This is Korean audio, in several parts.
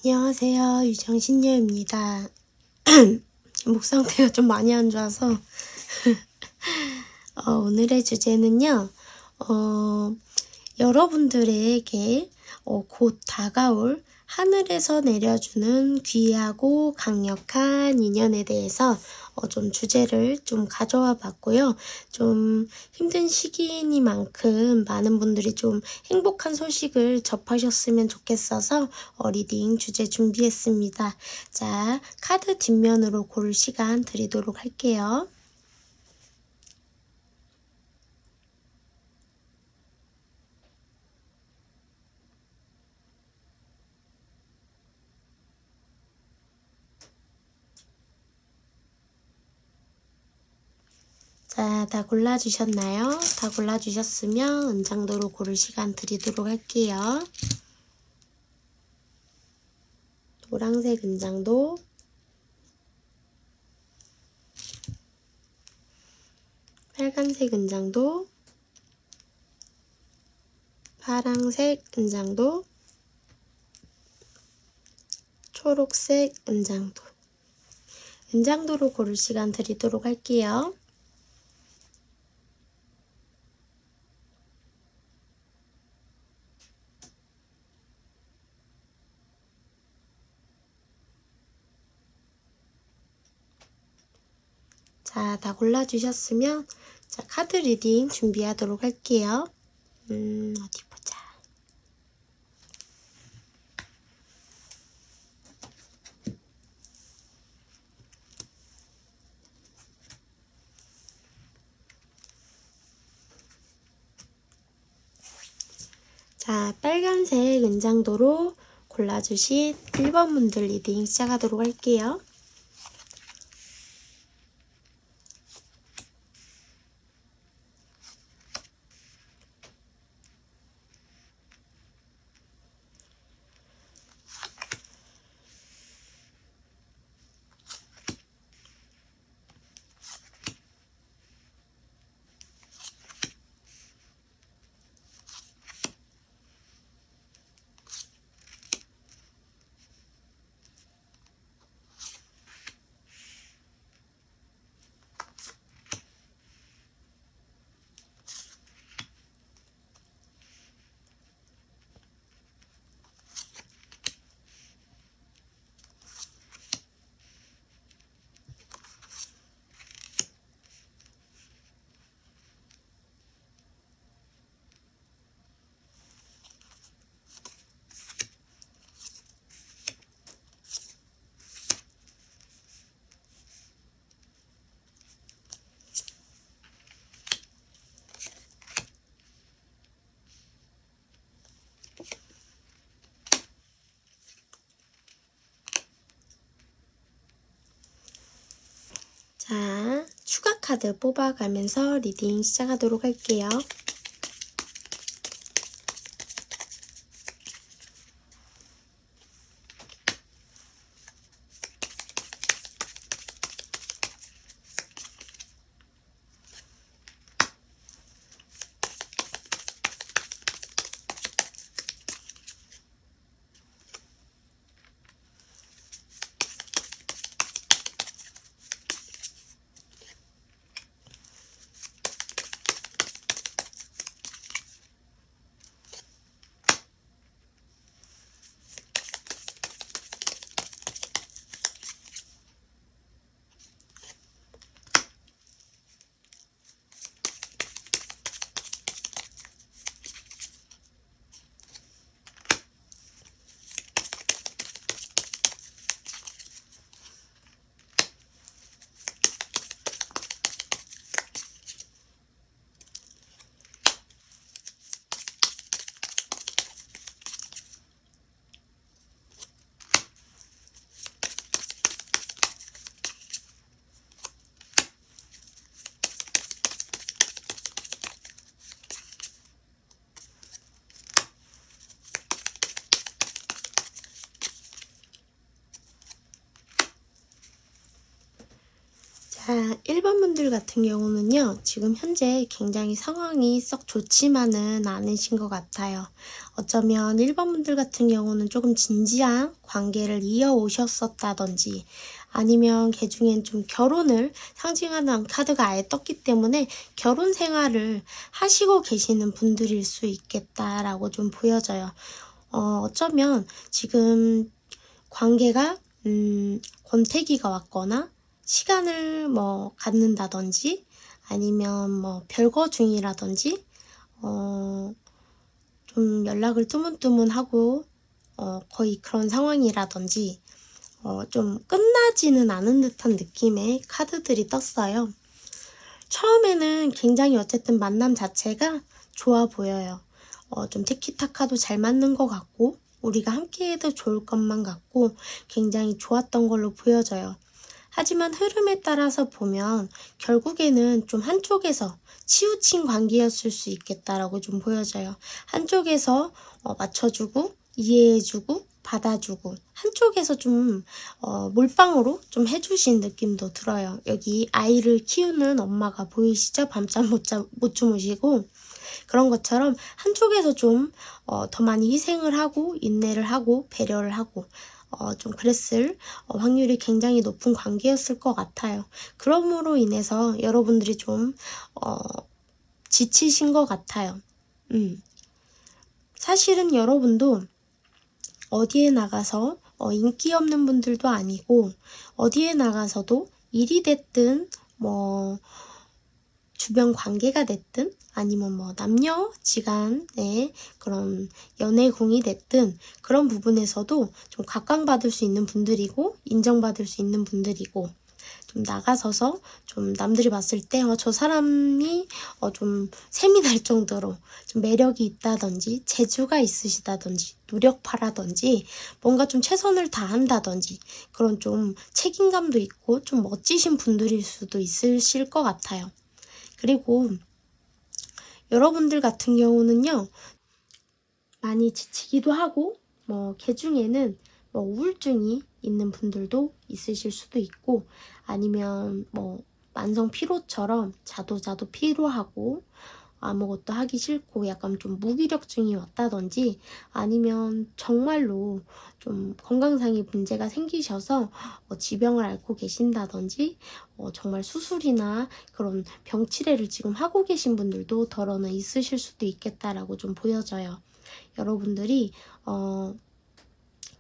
안녕하세요. 유정신녀입니다. 목 상태가 좀 많이 안 좋아서 오늘의 주제는요. 여러분들에게 곧 다가올 하늘에서 내려주는 귀하고 강력한 인연에 대해서 좀 주제를 좀 가져와 봤고요. 좀 힘든 시기이니만큼 많은 분들이 좀 행복한 소식을 접하셨으면 좋겠어서 리딩 주제 준비했습니다. 자, 카드 뒷면으로 고를 시간 드리도록 할게요. 자, 다 골라주셨나요? 다 골라주셨으면 은장도로 고를 시간 드리도록 할게요. 노란색 은장도, 빨간색 은장도, 파랑색 은장도, 초록색 은장도. 은장도로 고를 시간 드리도록 할게요. 자, 다 골라주셨으면 자, 카드 리딩 준비하도록 할게요. 어디 보자. 자, 빨간색 은장도로 골라주신 1번 분들 리딩 시작하도록 할게요. 자, 추가 카드 뽑아가면서 리딩 시작하도록 할게요. 자, 1번 분들 같은 경우는요, 지금 현재 굉장히 상황이 썩 좋지만은 않으신 것 같아요. 어쩌면 1번 분들 같은 경우는 조금 진지한 관계를 이어오셨었다든지, 아니면 걔 중엔 좀 결혼을 상징하는 카드가 아예 떴기 때문에 결혼 생활을 하시고 계시는 분들일 수 있겠다라고 좀 보여져요. 어쩌면 지금 관계가 권태기가 왔거나 시간을 뭐 갖는다든지 아니면 뭐 별거 중이라든지 좀 연락을 뜨문뜨문하고 거의 그런 상황이라든지 좀 끝나지는 않은 듯한 느낌의 카드들이 떴어요. 처음에는 굉장히 어쨌든 만남 자체가 좋아 보여요. 좀 티키타카도 잘 맞는 것 같고 우리가 함께해도 좋을 것만 같고 굉장히 좋았던 걸로 보여져요. 하지만 흐름에 따라서 보면 결국에는 좀 한쪽에서 치우친 관계였을 수 있겠다라고 좀 보여져요. 한쪽에서 맞춰주고 이해해주고 받아주고 한쪽에서 좀 몰빵으로 좀 해주신 느낌도 들어요. 여기 아이를 키우는 엄마가 보이시죠? 밤잠 못 주무시고 그런 것처럼 한쪽에서 좀 더 많이 희생을 하고 인내를 하고 배려를 하고 좀 그랬을 확률이 굉장히 높은 관계였을 것 같아요. 그러므로 인해서 여러분들이 좀 지치신 것 같아요. 사실은 여러분도 어디에 나가서 인기 없는 분들도 아니고 어디에 나가서도 일이 됐든 뭐 주변 관계가 됐든 아니면 뭐 남녀지간의 그런 연애궁이 됐든 그런 부분에서도 좀 각광받을 수 있는 분들이고 인정받을 수 있는 분들이고 좀 나가서서 좀 남들이 봤을 때 저 사람이 좀 샘이 날 정도로 좀 매력이 있다든지 재주가 있으시다든지 노력파라든지 뭔가 좀 최선을 다한다든지 그런 좀 책임감도 있고 좀 멋지신 분들일 수도 있으실 것 같아요. 그리고 여러분들 같은 경우는요, 많이 지치기도 하고, 걔 중에는 우울증이 있는 분들도 있으실 수도 있고, 아니면 만성 피로처럼 자도 피로하고, 아무것도 하기 싫고 약간 좀 무기력증이 왔다든지 아니면 정말로 좀 건강상의 문제가 생기셔서 지병을 앓고 계신다든지 정말 수술이나 그런 병치레를 지금 하고 계신 분들도 덜어는 있으실 수도 있겠다라고 좀 보여져요. 여러분들이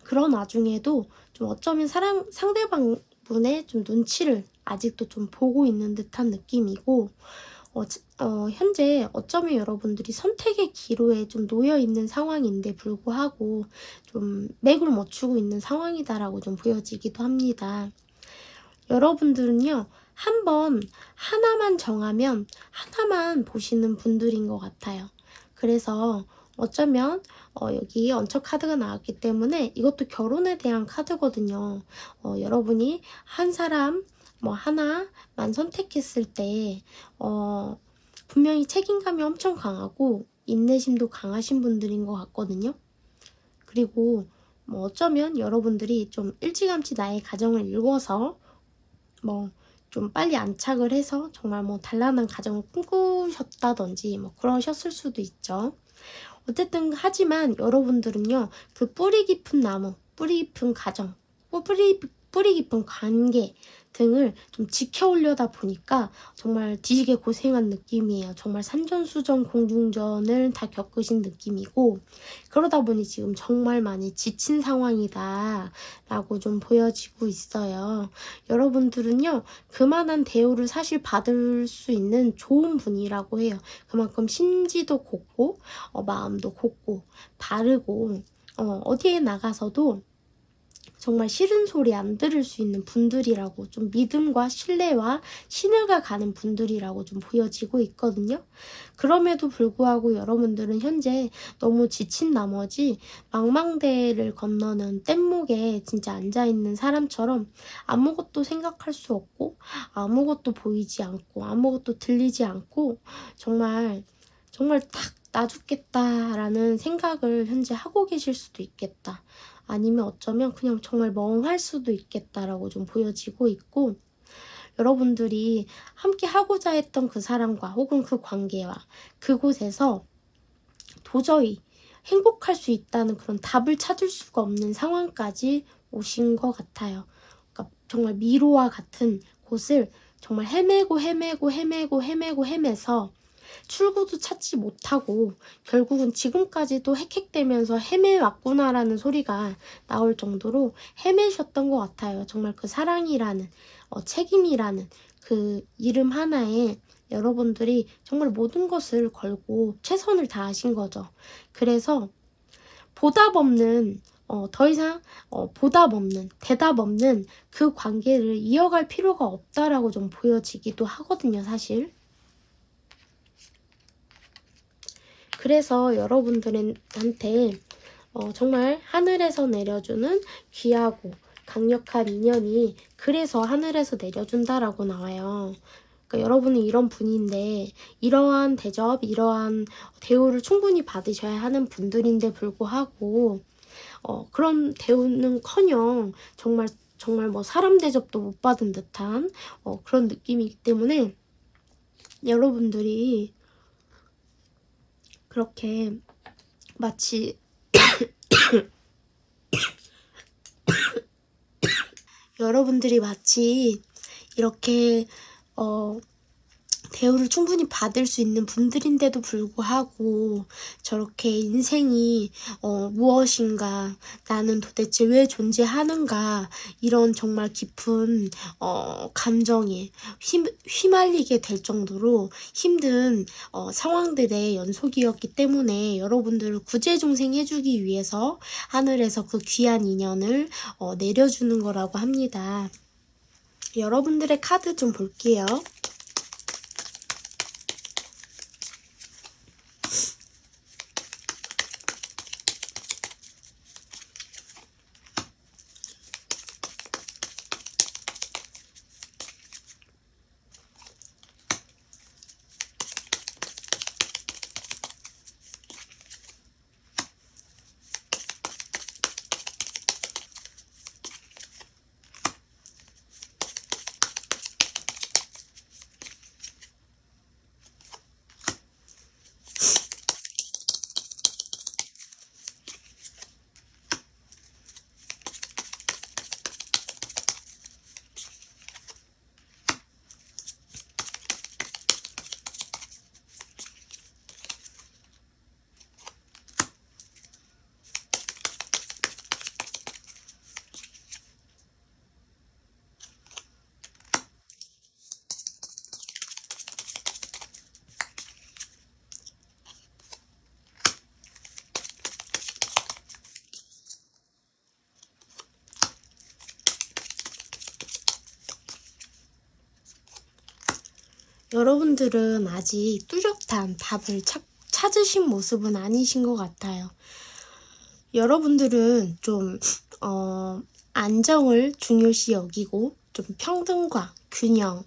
그런 와중에도 좀 어쩌면 상대방분의 좀 눈치를 아직도 좀 보고 있는 듯한 느낌이고 현재 어쩌면 여러분들이 선택의 기로에 좀 놓여 있는 상황인데 불구하고 좀 맥을 못 추고 있는 상황이다라고 좀 보여지기도 합니다. 여러분들은요, 한번 하나만 정하면 하나만 보시는 분들인 것 같아요. 그래서 어쩌면 여기 언처 카드가 나왔기 때문에 이것도 결혼에 대한 카드거든요. 여러분이 한 사람 하나만 선택했을 때 분명히 책임감이 엄청 강하고 인내심도 강하신 분들인 것 같거든요. 그리고 어쩌면 여러분들이 좀 일찌감치 나의 가정을 이루어서 좀 빨리 안착을 해서 정말 단란한 가정을 꿈꾸셨다든지 그러셨을 수도 있죠. 어쨌든 하지만 여러분들은요, 그 뿌리 깊은 나무, 뿌리 깊은 가정, 뿌리 깊은 관계 등을 좀 지켜오려다 보니까 정말 뒤지게 고생한 느낌이에요. 정말 산전수전 공중전을 다 겪으신 느낌이고 그러다 보니 지금 정말 많이 지친 상황이다 라고 좀 보여지고 있어요. 여러분들은요, 그만한 대우를 사실 받을 수 있는 좋은 분이라고 해요. 그만큼 심지도 곱고 마음도 곱고 바르고 어디에 나가서도 정말 싫은 소리 안 들을 수 있는 분들이라고 좀 믿음과 신뢰와 신뢰가 가는 분들이라고 좀 보여지고 있거든요. 그럼에도 불구하고 여러분들은 현재 너무 지친 나머지 망망대해를 건너는 뗏목에 진짜 앉아있는 사람처럼 아무것도 생각할 수 없고 아무것도 보이지 않고 아무것도 들리지 않고 정말 딱 나 죽겠다라는 생각을 현재 하고 계실 수도 있겠다. 아니면 어쩌면 그냥 정말 멍할 수도 있겠다라고 좀 보여지고 있고 여러분들이 함께 하고자 했던 그 사람과 혹은 그 관계와 그곳에서 도저히 행복할 수 있다는 그런 답을 찾을 수가 없는 상황까지 오신 것 같아요. 그러니까 정말 미로와 같은 곳을 정말 헤매서 출구도 찾지 못하고 결국은 지금까지도 헥헥대면서 헤매왔구나라는 소리가 나올 정도로 헤매셨던 것 같아요. 정말 그 사랑이라는 책임이라는 그 이름 하나에 여러분들이 정말 모든 것을 걸고 최선을 다하신 거죠. 그래서 보답 없는 더 이상 보답 없는 대답 없는 그 관계를 이어갈 필요가 없다라고 좀 보여지기도 하거든요, 사실. 그래서 여러분들한테 정말 하늘에서 내려주는 귀하고 강력한 인연이 그래서 하늘에서 내려준다라고 나와요. 그러니까 여러분은 이런 분인데 이러한 대접, 이러한 대우를 충분히 받으셔야 하는 분들인데 불구하고 그런 대우는커녕 정말 뭐 사람 대접도 못 받은 듯한 그런 느낌이기 때문에 여러분들이 그렇게 마치 여러분들이 마치 이렇게 대우를 충분히 받을 수 있는 분들인데도 불구하고 저렇게 인생이 무엇인가, 나는 도대체 왜 존재하는가, 이런 정말 깊은 감정에 휘말리게 될 정도로 힘든 상황들의 연속이었기 때문에 여러분들을 구제중생해주기 위해서 하늘에서 그 귀한 인연을 내려주는 거라고 합니다. 여러분들의 카드 좀 볼게요. 여러분들은 아직 뚜렷한 답을 찾으신 모습은 아니신 것 같아요. 여러분들은 좀 안정을 중요시 여기고 좀 평등과 균형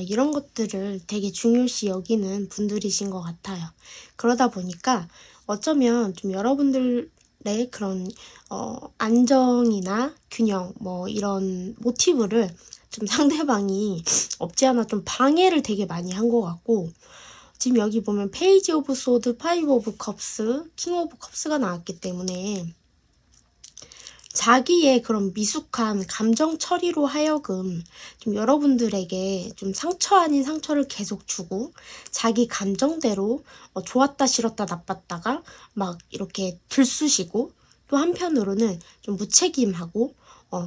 이런 것들을 되게 중요시 여기는 분들이신 것 같아요. 그러다 보니까 어쩌면 좀 여러분들의 그런 안정이나 균형 뭐 이런 모티브를 좀 상대방이 없지 않아 좀 방해를 되게 많이 한 것 같고, 지금 여기 보면 페이지 오브 소드, 파이브 오브 컵스, 킹 오브 컵스가 나왔기 때문에 자기의 그런 미숙한 감정 처리로 하여금 좀 여러분들에게 좀 상처 아닌 상처를 계속 주고 자기 감정대로 좋았다 싫었다 나빴다가 막 이렇게 들쑤시고, 또 한편으로는 좀 무책임하고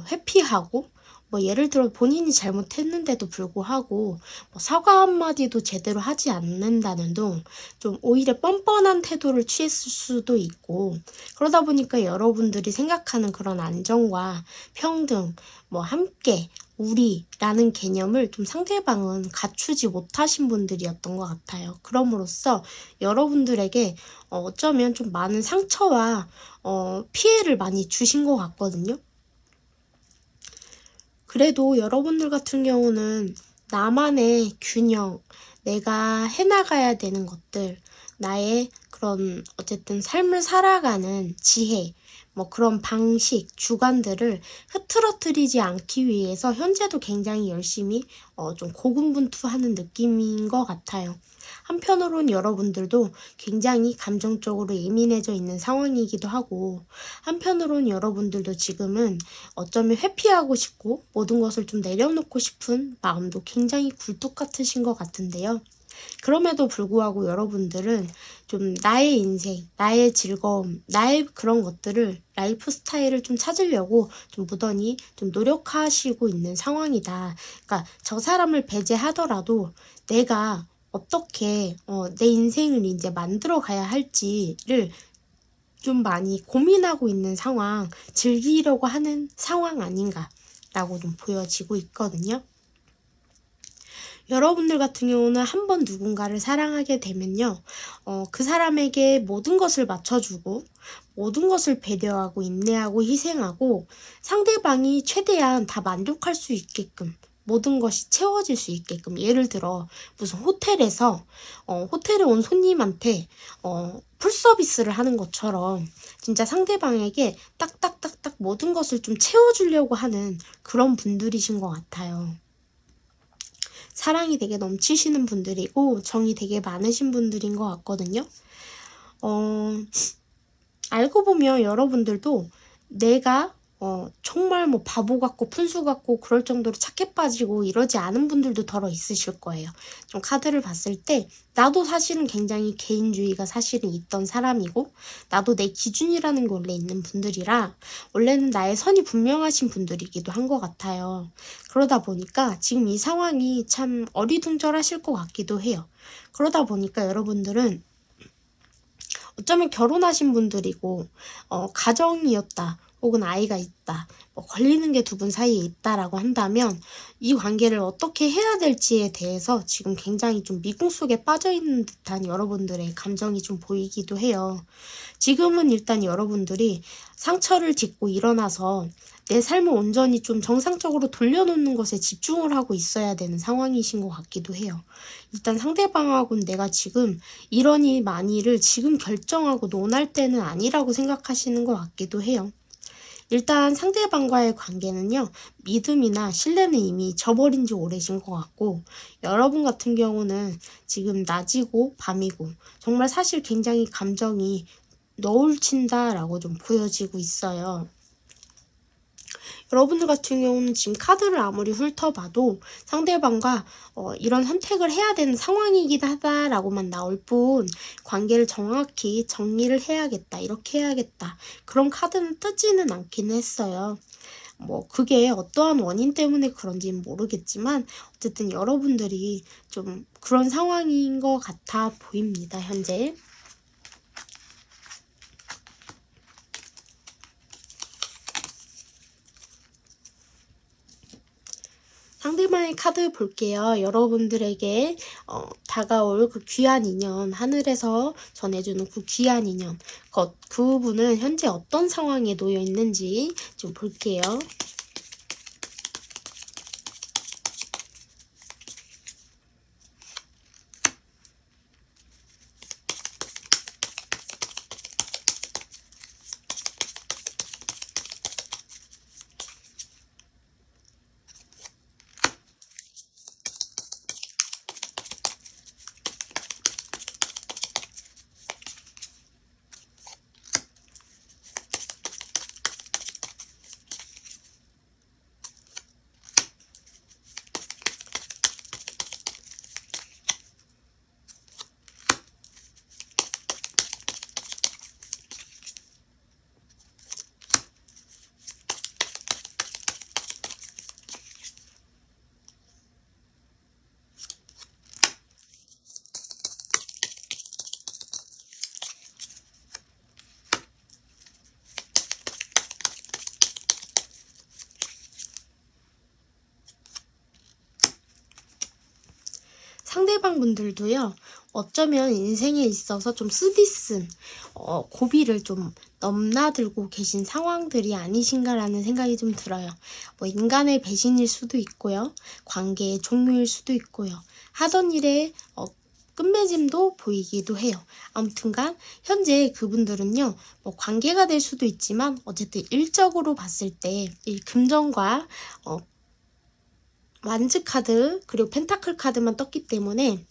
회피하고, 뭐 예를 들어 본인이 잘못했는데도 불구하고 뭐 사과 한마디도 제대로 하지 않는다는 등 좀 오히려 뻔뻔한 태도를 취했을 수도 있고, 그러다 보니까 여러분들이 생각하는 그런 안정과 평등, 뭐 함께, 우리라는 개념을 좀 상대방은 갖추지 못하신 분들이었던 것 같아요. 그럼으로써 여러분들에게 어쩌면 좀 많은 상처와 피해를 많이 주신 것 같거든요. 그래도 여러분들 같은 경우는 나만의 균형, 내가 해나가야 되는 것들, 나의 그런 어쨌든 삶을 살아가는 지혜, 뭐 그런 방식, 주관들을 흐트러뜨리지 않기 위해서 현재도 굉장히 열심히 좀 고군분투하는 느낌인 것 같아요. 한편으론 여러분들도 굉장히 감정적으로 예민해져 있는 상황이기도 하고, 한편으론 여러분들도 지금은 어쩌면 회피하고 싶고 모든 것을 좀 내려놓고 싶은 마음도 굉장히 굴뚝 같으신 것 같은데요. 그럼에도 불구하고 여러분들은 좀 나의 인생, 나의 즐거움, 나의 그런 것들을, 라이프 스타일을 좀 찾으려고 좀 무던히 좀 노력하시고 있는 상황이다. 그러니까 저 사람을 배제하더라도 내가 어떻게 내 인생을 이제 만들어 가야 할지를 좀 많이 고민하고 있는 상황, 즐기려고 하는 상황 아닌가라고 좀 보여지고 있거든요. 여러분들 같은 경우는 한번 누군가를 사랑하게 되면요, 그 사람에게 모든 것을 맞춰주고, 모든 것을 배려하고, 인내하고, 희생하고, 상대방이 최대한 다 만족할 수 있게끔, 모든 것이 채워질 수 있게끔, 예를 들어, 무슨 호텔에서, 호텔에 온 손님한테, 풀 서비스를 하는 것처럼, 진짜 상대방에게 딱딱딱딱 모든 것을 좀 채워주려고 하는 그런 분들이신 것 같아요. 사랑이 되게 넘치시는 분들이고 정이 되게 많으신 분들인 것 같거든요. 알고 보면 여러분들도 내가 정말 뭐 바보 같고 푼수 같고 그럴 정도로 착해 빠지고 이러지 않은 분들도 더러 있으실 거예요. 좀 카드를 봤을 때 나도 사실은 굉장히 개인주의가 사실은 있던 사람이고, 나도 내 기준이라는 게 원래 있는 분들이라 원래는 나의 선이 분명하신 분들이기도 한 것 같아요. 그러다 보니까 지금 이 상황이 참 어리둥절하실 것 같기도 해요. 그러다 보니까 여러분들은 어쩌면 결혼하신 분들이고 가정이었다 혹은 아이가 있다, 뭐 걸리는 게 두 분 사이에 있다라고 한다면 이 관계를 어떻게 해야 될지에 대해서 지금 굉장히 좀 미궁 속에 빠져있는 듯한 여러분들의 감정이 좀 보이기도 해요. 지금은 일단 여러분들이 상처를 딛고 일어나서 내 삶을 온전히 좀 정상적으로 돌려놓는 것에 집중을 하고 있어야 되는 상황이신 것 같기도 해요. 일단 상대방하고는 내가 지금 이러니 마니를 지금 결정하고 논할 때는 아니라고 생각하시는 것 같기도 해요. 일단 상대방과의 관계는요, 믿음이나 신뢰는 이미 저버린 지 오래신 것 같고, 여러분 같은 경우는 지금 낮이고 밤이고 정말 사실 굉장히 감정이 너울친다라고 좀 보여지고 있어요. 여러분들 같은 경우는 지금 카드를 아무리 훑어봐도 상대방과 이런 선택을 해야 되는 상황이긴 하다라고만 나올 뿐, 관계를 정확히 정리를 해야겠다, 이렇게 해야겠다, 그런 카드는 뜨지는 않긴 했어요. 뭐 그게 어떠한 원인 때문에 그런지는 모르겠지만 어쨌든 여러분들이 좀 그런 상황인 것 같아 보입니다, 현재. 상대방의 카드 볼게요. 여러분들에게 다가올 그 귀한 인연, 하늘에서 전해주는 그 귀한 인연, 그 분은 현재 어떤 상황에 놓여 있는지 좀 볼게요. 상대방 분들도요, 어쩌면 인생에 있어서 좀 쓰디쓴 고비를 좀 넘나들고 계신 상황들이 아니신가라는 생각이 좀 들어요. 뭐 인간의 배신일 수도 있고요, 관계의 종료일 수도 있고요, 하던 일에 끝맺음도 보이기도 해요. 아무튼간 현재 그분들은요, 뭐 관계가 될 수도 있지만 어쨌든 일적으로 봤을 때 이 금전과 완즈 카드 그리고 펜타클 카드만 떴기 때문에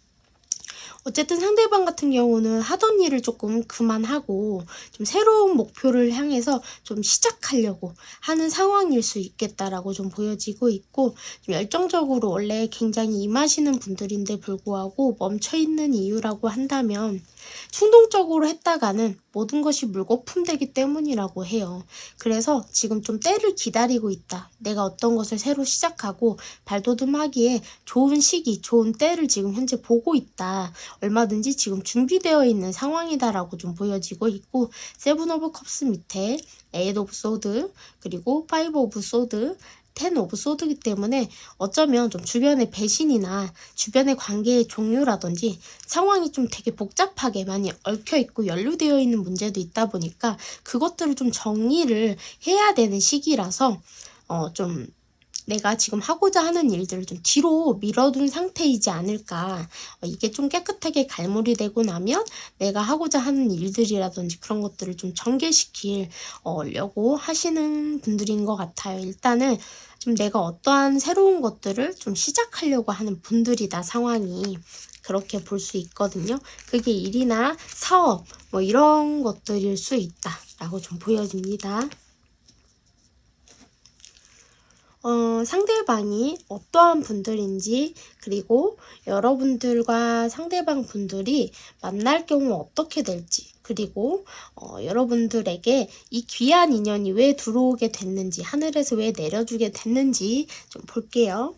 어쨌든 상대방 같은 경우는 하던 일을 조금 그만하고 좀 새로운 목표를 향해서 좀 시작하려고 하는 상황일 수 있겠다라고 좀 보여지고 있고, 좀 열정적으로 원래 굉장히 임하시는 분들인데 불구하고 멈춰있는 이유라고 한다면 충동적으로 했다가는 모든 것이 물거품되기 때문이라고 해요. 그래서 지금 좀 때를 기다리고 있다. 내가 어떤 것을 새로 시작하고 발돋움하기에 좋은 시기, 좋은 때를 지금 현재 보고 있다. 얼마든지 지금 준비되어 있는 상황이다라고 좀 보여지고 있고, 세븐 오브 컵스 밑에 에잇 오브 소드 그리고 파이브 오브 소드, 10 오브 소드이기 때문에 어쩌면 좀 주변의 배신이나 주변의 관계의 종류라든지 상황이 좀 되게 복잡하게 많이 얽혀있고 연루되어 있는 문제도 있다 보니까 그것들을 좀 정리를 해야 되는 시기라서 좀 내가 지금 하고자 하는 일들을 좀 뒤로 밀어둔 상태이지 않을까. 이게 좀 깨끗하게 갈무리 되고 나면 내가 하고자 하는 일들이라든지 그런 것들을 좀 전개시키려고 하시는 분들인 것 같아요. 일단은 좀 내가 어떠한 새로운 것들을 좀 시작하려고 하는 분들이다, 상황이. 그렇게 볼 수 있거든요. 그게 일이나 사업 뭐 이런 것들일 수 있다라고 좀 보여집니다. 상대방이 어떠한 분들인지, 그리고 여러분들과 상대방 분들이 만날 경우 어떻게 될지, 그리고 여러분들에게 이 귀한 인연이 왜 들어오게 됐는지, 하늘에서 왜 내려주게 됐는지 좀 볼게요.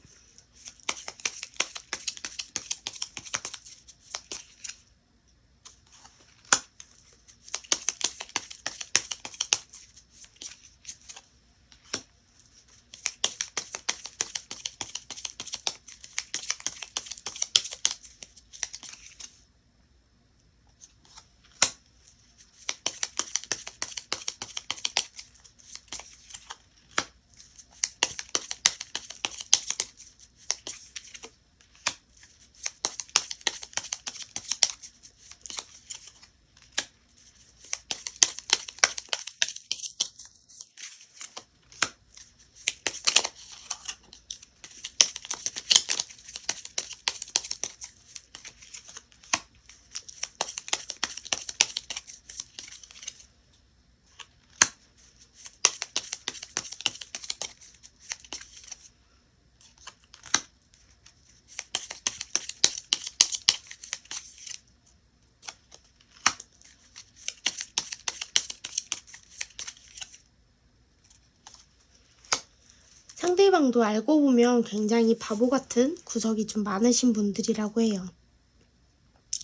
상대방도 알고 보면 굉장히 바보 같은 구석이 좀 많으신 분들이라고 해요.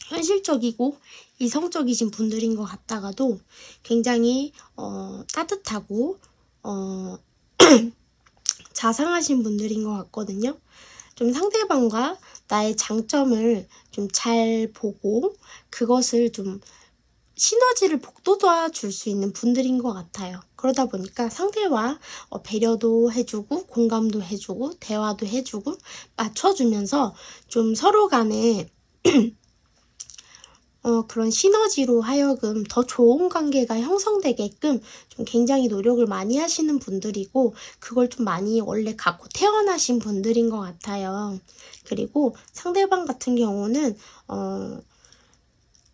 현실적이고 이성적이신 분들인 것 같다가도 굉장히 따뜻하고 자상하신 분들인 것 같거든요. 좀 상대방과 나의 장점을 좀 잘 보고 그것을 좀 시너지를 북돋아 줄 수 있는 분들인 것 같아요. 그러다 보니까 상대와 배려도 해주고 공감도 해주고 대화도 해주고 맞춰주면서 좀 서로 간에 그런 시너지로 하여금 더 좋은 관계가 형성되게끔 좀 굉장히 노력을 많이 하시는 분들이고, 그걸 좀 많이 원래 갖고 태어나신 분들인 것 같아요. 그리고 상대방 같은 경우는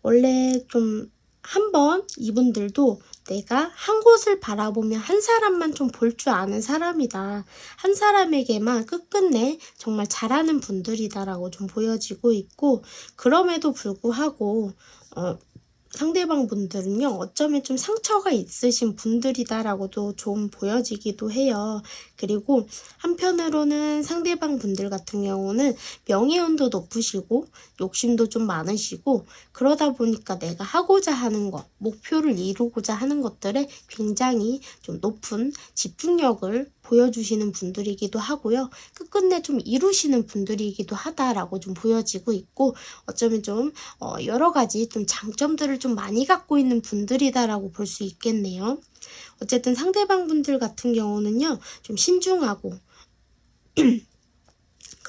원래 좀 한번 이분들도 내가 한 곳을 바라보면 한 사람만 좀 볼 줄 아는 사람이다, 한 사람에게만 끝끝내 정말 잘하는 분들이다라고 좀 보여지고 있고, 그럼에도 불구하고 상대방 분들은요, 어쩌면 좀 상처가 있으신 분들이다라고도 좀 보여지기도 해요. 그리고 한편으로는 상대방 분들 같은 경우는 명예운도 높으시고 욕심도 좀 많으시고, 그러다 보니까 내가 하고자 하는 것, 목표를 이루고자 하는 것들에 굉장히 좀 높은 집중력을 보여주시는 분들이기도 하고요. 끝끝내 좀 이루시는 분들이기도 하다라고 좀 보여지고 있고, 어쩌면 좀 여러 가지 좀 장점들을 좀 많이 갖고 있는 분들이다라고 볼 수 있겠네요. 어쨌든 상대방 분들 같은 경우는요, 좀 신중하고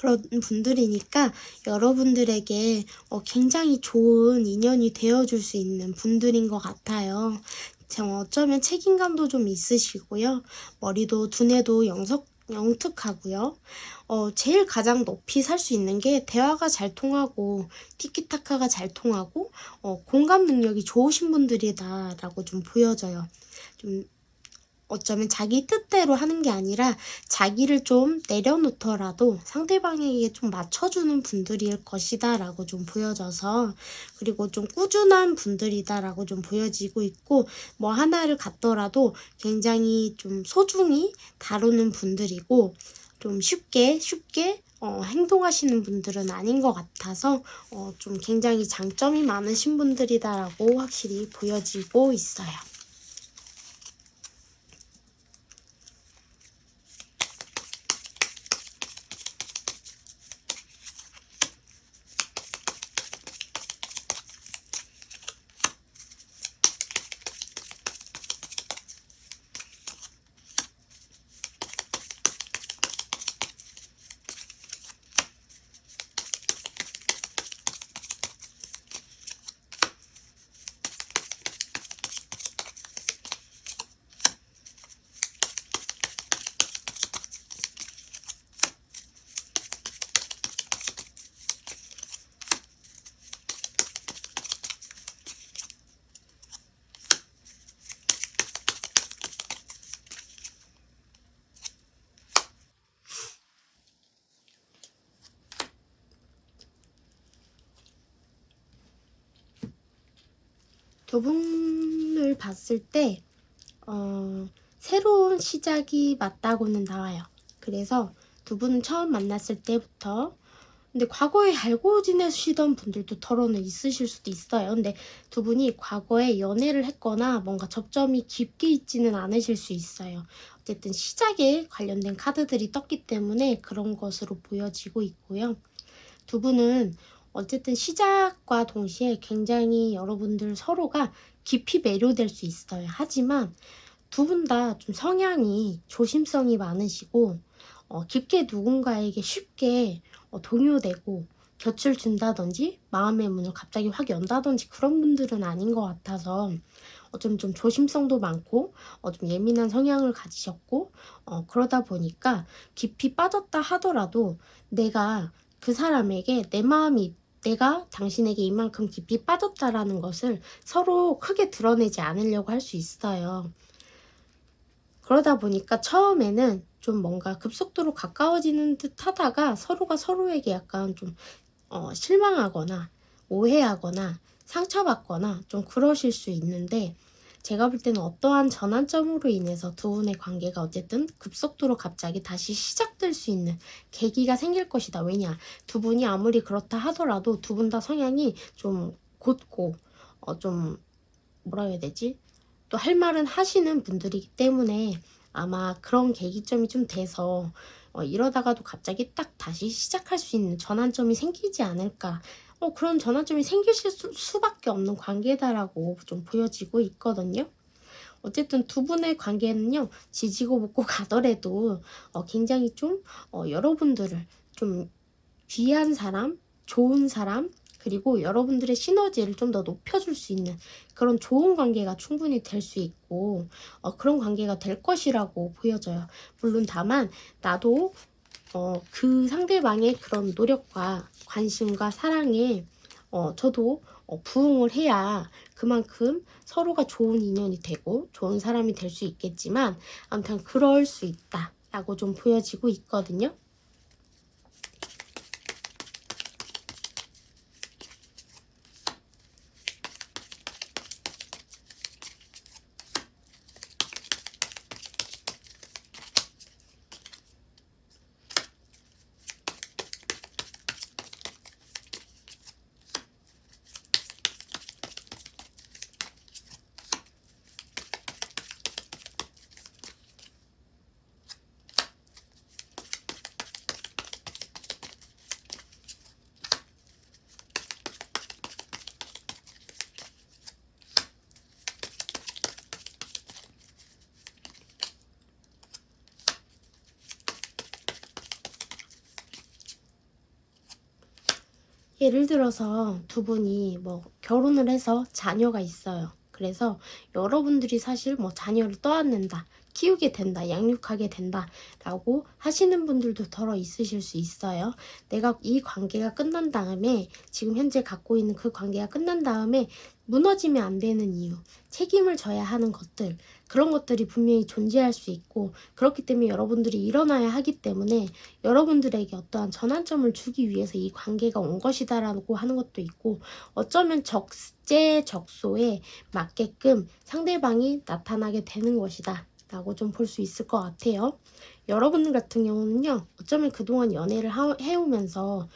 그런 분들이니까 여러분들에게 굉장히 좋은 인연이 되어줄 수 있는 분들인 것 같아요. 어쩌면 책임감도 좀 있으시고요. 머리도 두뇌도 영특하고요. 제일 가장 높이 살 수 있는 게 대화가 잘 통하고 티키타카가 잘 통하고 공감 능력이 좋으신 분들이다라고 좀 보여져요. 좀 어쩌면 자기 뜻대로 하는 게 아니라 자기를 좀 내려놓더라도 상대방에게 좀 맞춰주는 분들일 것이다 라고 좀 보여져서, 그리고 좀 꾸준한 분들이다 라고 좀 보여지고 있고, 뭐 하나를 갖더라도 굉장히 좀 소중히 다루는 분들이고, 좀 쉽게 행동하시는 분들은 아닌 것 같아서 좀 굉장히 장점이 많으신 분들이다 라고 확실히 보여지고 있어요. 두 분을 봤을 때 새로운 시작이 맞다고는 나와요. 그래서 두 분은 처음 만났을 때부터, 근데 과거에 알고 지내시던 분들도 덜어는 있으실 수도 있어요. 근데 두 분이 과거에 연애를 했거나 뭔가 접점이 깊게 있지는 않으실 수 있어요. 어쨌든 시작에 관련된 카드들이 떴기 때문에 그런 것으로 보여지고 있고요. 두 분은 어쨌든 시작과 동시에 굉장히 여러분들 서로가 깊이 매료될 수 있어요. 하지만 두 분 다 좀 성향이 조심성이 많으시고 깊게 누군가에게 쉽게 동요되고 곁을 준다든지 마음의 문을 갑자기 확 연다든지 그런 분들은 아닌 것 같아서 좀 조심성도 많고 좀 예민한 성향을 가지셨고 그러다 보니까 깊이 빠졌다 하더라도 내가 그 사람에게 내가 당신에게 이만큼 깊이 빠졌다라는 것을 서로 크게 드러내지 않으려고 할 수 있어요. 그러다 보니까 처음에는 좀 뭔가 급속도로 가까워지는 듯 하다가 서로가 서로에게 약간 좀 실망하거나 오해하거나 상처받거나 좀 그러실 수 있는데, 제가 볼 때는 어떠한 전환점으로 인해서 두 분의 관계가 어쨌든 급속도로 갑자기 다시 시작될 수 있는 계기가 생길 것이다. 왜냐? 두 분이 아무리 그렇다 하더라도 두 분 다 성향이 좀 곧고 좀 뭐라 해야 되지? 또 할 말은 하시는 분들이기 때문에 아마 그런 계기점이 좀 돼서 이러다가도 갑자기 딱 다시 시작할 수 있는 전환점이 생기지 않을까. 그런 전환점이 생기실 수밖에 없는 관계다라고 좀 보여지고 있거든요. 어쨌든 두 분의 관계는요, 지지고 볶고 가더라도 굉장히 좀 여러분들을 좀 귀한 사람, 좋은 사람, 그리고 여러분들의 시너지를 좀 더 높여줄 수 있는 그런 좋은 관계가 충분히 될 수 있고 그런 관계가 될 것이라고 보여져요. 물론 다만 나도 그 상대방의 그런 노력과 관심과 사랑에 저도 부응을 해야 그만큼 서로가 좋은 인연이 되고 좋은 사람이 될 수 있겠지만, 아무튼 그럴 수 있다라고 좀 보여지고 있거든요. 예를 들어서 두 분이 뭐 결혼을 해서 자녀가 있어요. 그래서 여러분들이 사실 뭐 자녀를 떠안는다, 키우게 된다, 양육하게 된다 라고 하시는 분들도 덜어 있으실 수 있어요. 내가 이 관계가 끝난 다음에, 지금 현재 갖고 있는 그 관계가 끝난 다음에 무너지면 안 되는 이유, 책임을 져야 하는 것들, 그런 것들이 분명히 존재할 수 있고, 그렇기 때문에 여러분들이 일어나야 하기 때문에 여러분들에게 어떠한 전환점을 주기 위해서 이 관계가 온 것이다라고 하는 것도 있고, 어쩌면 적재적소에 맞게끔 상대방이 나타나게 되는 것이다 라고 좀 볼 수 있을 것 같아요. 여러분 같은 경우는요, 어쩌면 그동안 연애를 해오면서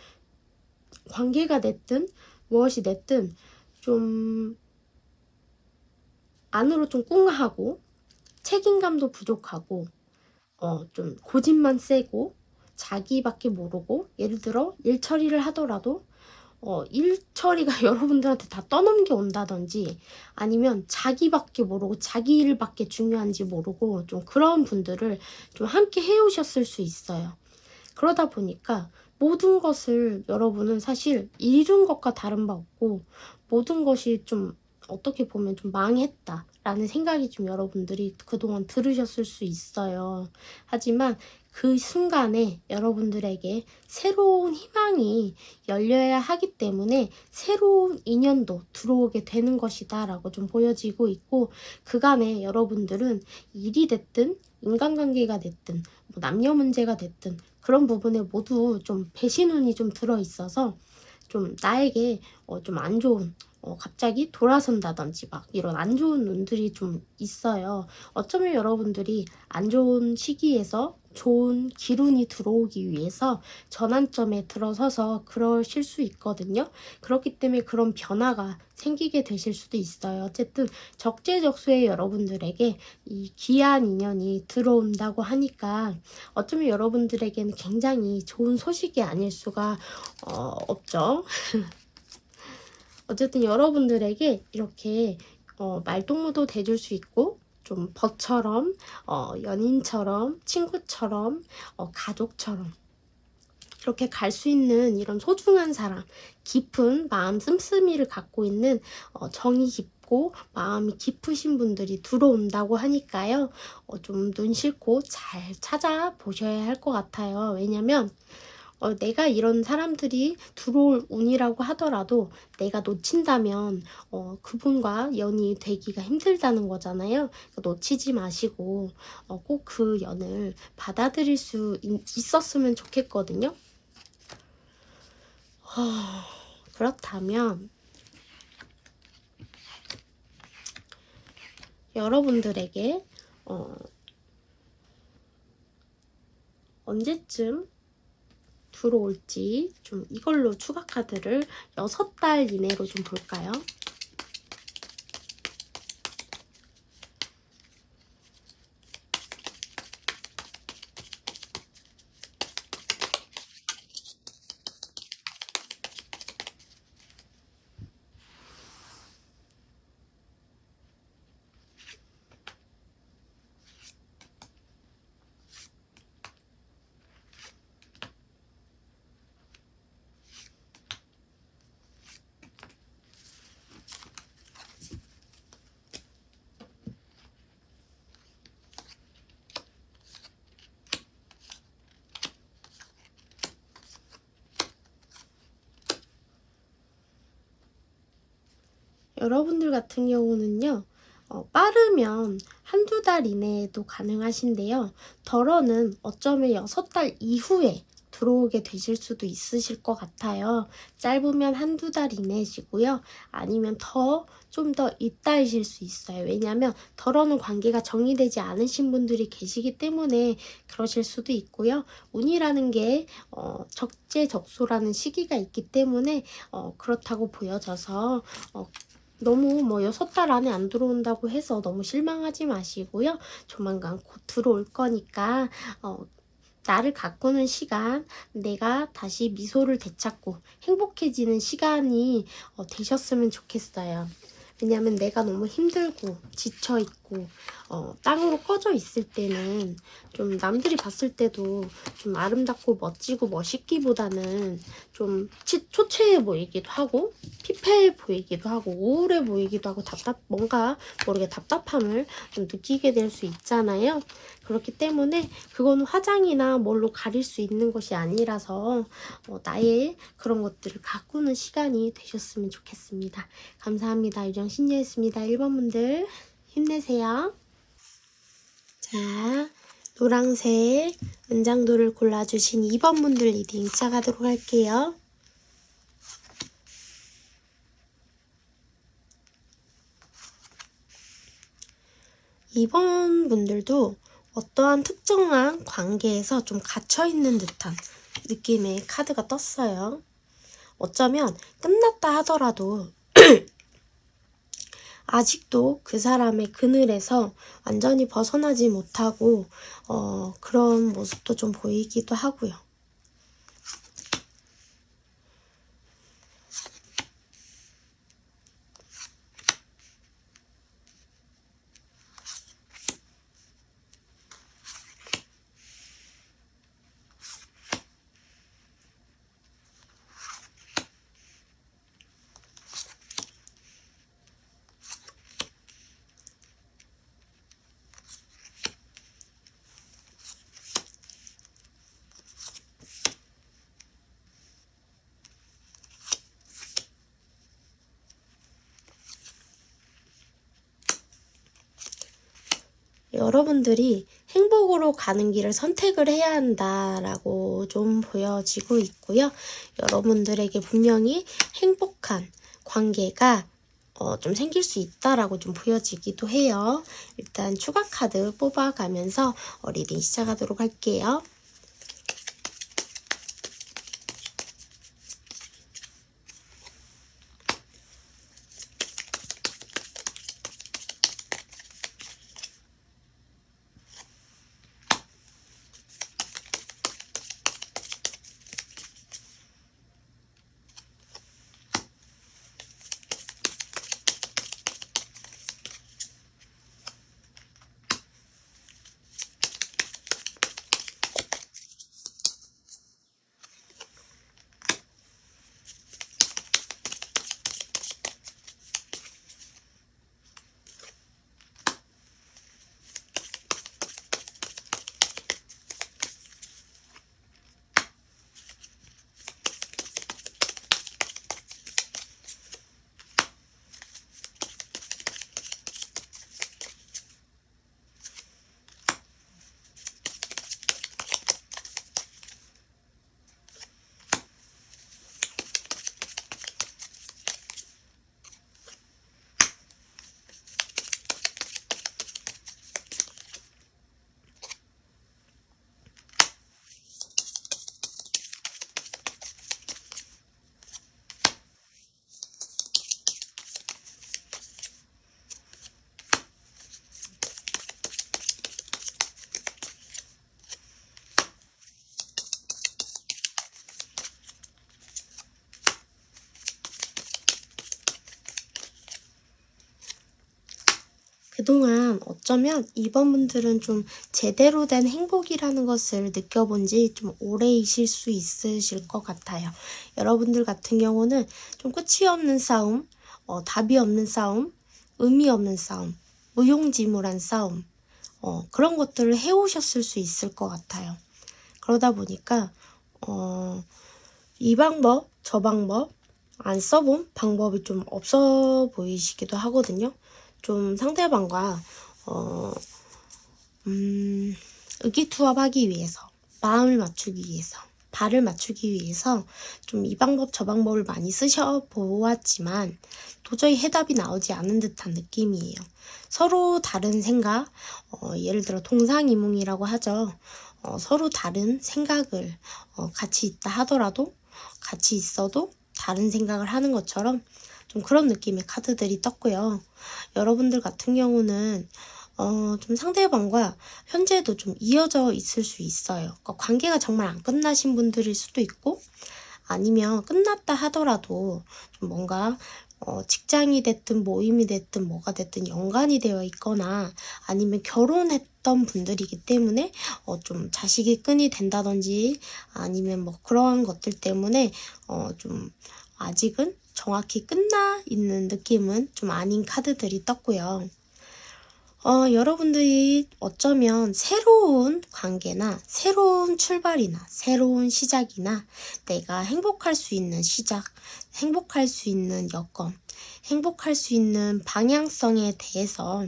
관계가 됐든 무엇이 됐든 좀 안으로 좀 꿍하고 책임감도 부족하고 좀 고집만 세고 자기밖에 모르고, 예를 들어 일 처리를 하더라도 일 처리가 여러분들한테 다 떠넘겨 온다든지, 아니면 자기밖에 모르고 자기 일밖에 중요한지 모르고, 좀 그런 분들을 좀 함께 해오셨을 수 있어요. 그러다 보니까 모든 것을 여러분은 사실 이룬 것과 다른 바 없고, 모든 것이 좀 어떻게 보면 좀 망했다 라는 생각이 좀 여러분들이 그동안 들으셨을 수 있어요. 하지만 그 순간에 여러분들에게 새로운 희망이 열려야 하기 때문에 새로운 인연도 들어오게 되는 것이다 라고 좀 보여지고 있고, 그간에 여러분들은 일이 됐든 인간관계가 됐든 뭐 남녀 문제가 됐든 그런 부분에 모두 좀 배신운이 좀 들어있어서 좀 나에게 좀 안 좋은, 갑자기 돌아선다든지 막 이런 안 좋은 운들이 좀 있어요. 어쩌면 여러분들이 안 좋은 시기에서 좋은 기운이 들어오기 위해서 전환점에 들어서서 그러실 수 있거든요. 그렇기 때문에 그런 변화가 생기게 되실 수도 있어요. 어쨌든 적재적소에 여러분들에게 이 귀한 인연이 들어온다고 하니까 어쩌면 여러분들에게는 굉장히 좋은 소식이 아닐 수가 없죠. 어쨌든 여러분들에게 이렇게 말동무도 돼줄 수 있고, 좀 벗처럼, 연인처럼, 친구처럼, 가족처럼 이렇게 갈 수 있는 이런 소중한 사람, 깊은 마음 씀씀이를 갖고 있는 정이 깊고 마음이 깊으신 분들이 들어온다고 하니까요. 좀 눈 싣고 잘 찾아보셔야 할 것 같아요. 왜냐면 내가 이런 사람들이 들어올 운이라고 하더라도 내가 놓친다면 그분과 연이 되기가 힘들다는 거잖아요. 놓치지 마시고 꼭 그 연을 받아들일 수 있었으면 좋겠거든요. 그렇다면 여러분들에게 언제쯤 들어올지 좀 이걸로 추가 카드를 6달 이내로 좀 볼까요? 여러분들 같은 경우는요, 빠르면 한두 달 이내에도 가능하신데요. 덜어는 어쩌면 6달 이후에 들어오게 되실 수도 있으실 것 같아요. 짧으면 한두 달 이내시고요. 아니면 좀 더 이따이실 수 있어요. 왜냐하면 덜어는 관계가 정리되지 않으신 분들이 계시기 때문에 그러실 수도 있고요. 운이라는 게 적재적소라는 시기가 있기 때문에 그렇다고 보여져서 너무 6달 안에 안 들어온다고 해서 너무 실망하지 마시고요. 조만간 곧 들어올 거니까 나를 가꾸는 시간, 내가 다시 미소를 되찾고 행복해지는 시간이 되셨으면 좋겠어요. 왜냐면 내가 너무 힘들고 지쳐있고 있고 땅으로 꺼져 있을 때는 좀 남들이 봤을 때도 좀 아름답고 멋지고 멋있기보다는 좀 초췌해 보이기도 하고 피폐해 보이기도 하고 우울해 보이기도 하고 뭔가 모르게 답답함을 좀 느끼게 될 수 있잖아요. 그렇기 때문에 그건 화장이나 뭘로 가릴 수 있는 것이 아니라서 나의 그런 것들을 가꾸는 시간이 되셨으면 좋겠습니다. 감사합니다. 유정 신예였습니다. 1번 분들 힘내세요. 자, 노란색 은장도를 골라주신 2번 분들 리딩 시작하도록 할게요. 2번 분들도 어떠한 특정한 관계에서 좀 갇혀있는 듯한 느낌의 카드가 떴어요. 어쩌면 끝났다 하더라도 아직도 그 사람의 그늘에서 완전히 벗어나지 못하고 그런 모습도 좀 보이기도 하고요. 여러분들이 행복으로 가는 길을 선택을 해야 한다라고 좀 보여지고 있고요. 여러분들에게 분명히 행복한 관계가 좀 생길 수 있다라고 좀 보여지기도 해요. 일단 추가 카드 뽑아가면서 리딩 시작하도록 할게요. 그동안 어쩌면 이번 분들은 좀 제대로 된 행복이라는 것을 느껴본 지 좀 오래이실 수 있으실 것 같아요. 여러분들 같은 경우는 좀 끝이 없는 싸움, 답이 없는 싸움, 의미 없는 싸움, 무용지물한 싸움, 그런 것들을 해오셨을 수 있을 것 같아요. 그러다 보니까 이 방법, 저 방법 안 써본 방법이 좀 없어 보이시기도 하거든요. 좀 상대방과 의기투합하기 위해서, 마음을 맞추기 위해서, 발을 맞추기 위해서 좀 이 방법 저 방법을 많이 쓰셔 보았지만 도저히 해답이 나오지 않은 듯한 느낌이에요. 서로 다른 생각, 예를 들어 동상이몽이라고 하죠. 서로 다른 생각을 같이 있다 하더라도 같이 있어도 다른 생각을 하는 것처럼 좀 그런 느낌의 카드들이 떴고요. 여러분들 같은 경우는 좀 상대방과 현재도 좀 이어져 있을 수 있어요. 그러니까 관계가 정말 안 끝나신 분들일 수도 있고 아니면 끝났다 하더라도 좀 뭔가 직장이 됐든 모임이 됐든 뭐가 됐든 연관이 되어 있거나 아니면 결혼했던 분들이기 때문에 좀 자식이 끈이 된다든지 아니면 뭐 그러한 것들 때문에 좀 아직은 정확히 끝나 있는 느낌은 좀 아닌 카드들이 떴고요. 여러분들이 어쩌면 새로운 관계나 새로운 출발이나 새로운 시작이나 내가 행복할 수 있는 시작, 행복할 수 있는 여건, 행복할 수 있는 방향성에 대해서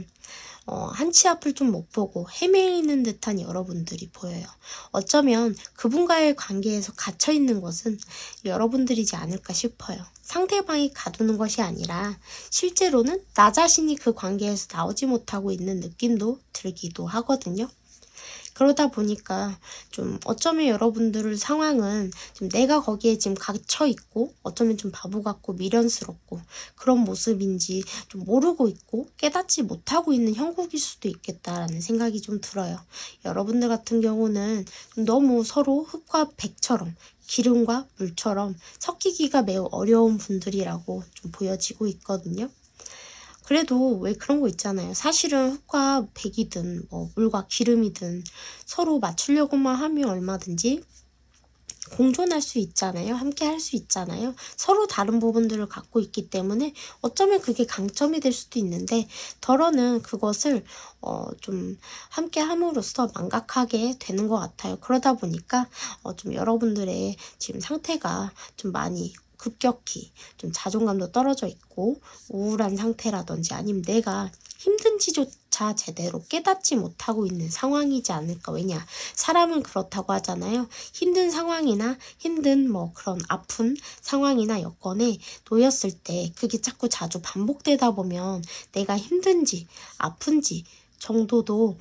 한 치 앞을 좀 못 보고 헤매이는 듯한 여러분들이 보여요. 어쩌면 그분과의 관계에서 갇혀 있는 것은 여러분들이지 않을까 싶어요. 상대방이 가두는 것이 아니라 실제로는 나 자신이 그 관계에서 나오지 못하고 있는 느낌도 들기도 하거든요. 그러다 보니까 좀 어쩌면 여러분들 상황은 좀 내가 거기에 지금 갇혀 있고 어쩌면 좀 바보 같고 미련스럽고 그런 모습인지 좀 모르고 있고 깨닫지 못하고 있는 형국일 수도 있겠다라는 생각이 좀 들어요. 여러분들 같은 경우는 좀 너무 서로 흙과 백처럼 기름과 물처럼 섞이기가 매우 어려운 분들이라고 좀 보여지고 있거든요. 그래도 왜 그런 거 있잖아요. 사실은 흙과 백이든 뭐 물과 기름이든 서로 맞추려고만 하면 얼마든지 공존할 수 있잖아요. 함께 할 수 있잖아요. 서로 다른 부분들을 갖고 있기 때문에 어쩌면 그게 강점이 될 수도 있는데 덜어는 그것을 좀 함께 함으로써 망각하게 되는 것 같아요. 그러다 보니까 좀 여러분들의 지금 상태가 좀 많이 급격히 좀 자존감도 떨어져 있고 우울한 상태라든지 아니면 내가 힘든지조차 제대로 깨닫지 못하고 있는 상황이지 않을까. 왜냐, 사람은 그렇다고 하잖아요. 힘든 상황이나 힘든 뭐 그런 아픈 상황이나 여건에 놓였을 때 그게 자꾸 자주 반복되다 보면 내가 힘든지 아픈지 정도도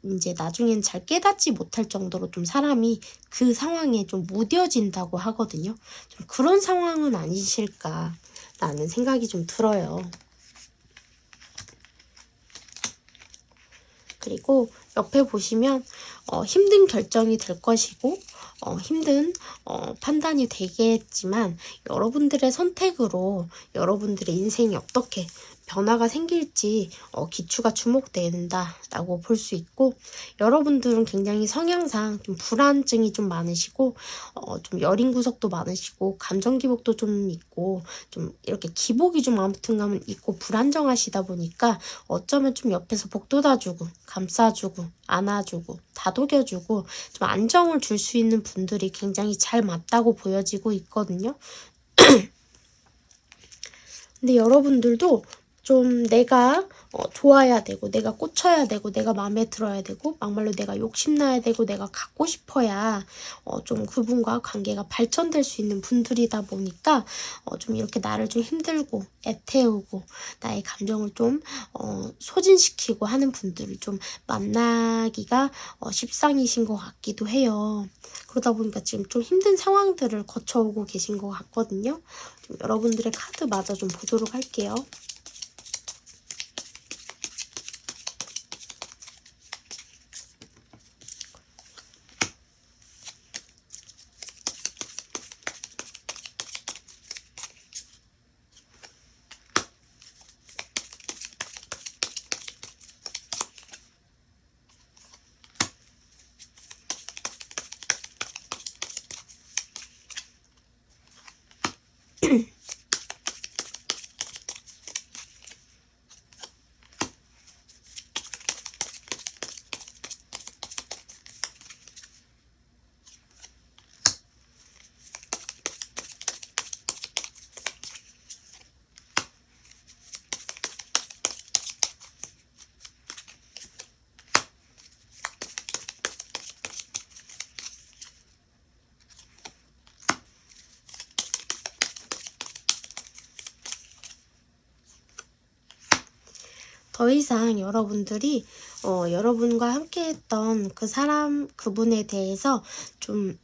이제 나중엔 잘 깨닫지 못할 정도로 좀 사람이 그 상황에 좀 무뎌진다고 하거든요. 좀 그런 상황은 아니실까라는 생각이 좀 들어요. 그리고 옆에 보시면 힘든 결정이 될 것이고 힘든 판단이 되겠지만 여러분들의 선택으로 여러분들의 인생이 어떻게 변화가 생길지 기추가 주목된다라고 볼 수 있고 여러분들은 굉장히 성향상 좀 불안증이 좀 많으시고 좀 여린 구석도 많으시고 감정 기복도 좀 있고 좀 이렇게 기복이 좀 아무튼 가면 있고 불안정하시다 보니까 어쩌면 좀 옆에서 복돋아주고 감싸주고 안아주고 다독여주고 좀 안정을 줄 수 있는 분들이 굉장히 잘 맞다고 보여지고 있거든요. 근데 여러분들도 좀 내가 좋아야 되고 내가 꽂혀야 되고 내가 마음에 들어야 되고 막말로 내가 욕심나야 되고 내가 갖고 싶어야 좀 그분과 관계가 발전될 수 있는 분들이다 보니까 좀 이렇게 나를 좀 힘들고 애태우고 나의 감정을 좀 소진시키고 하는 분들을 좀 만나기가 십상이신 것 같기도 해요. 그러다 보니까 지금 좀 힘든 상황들을 거쳐오고 계신 것 같거든요. 좀 여러분들의 카드마저 좀 보도록 할게요. 더 이상 여러분들이 여러분과 함께했던 그 사람 그분에 대해서 좀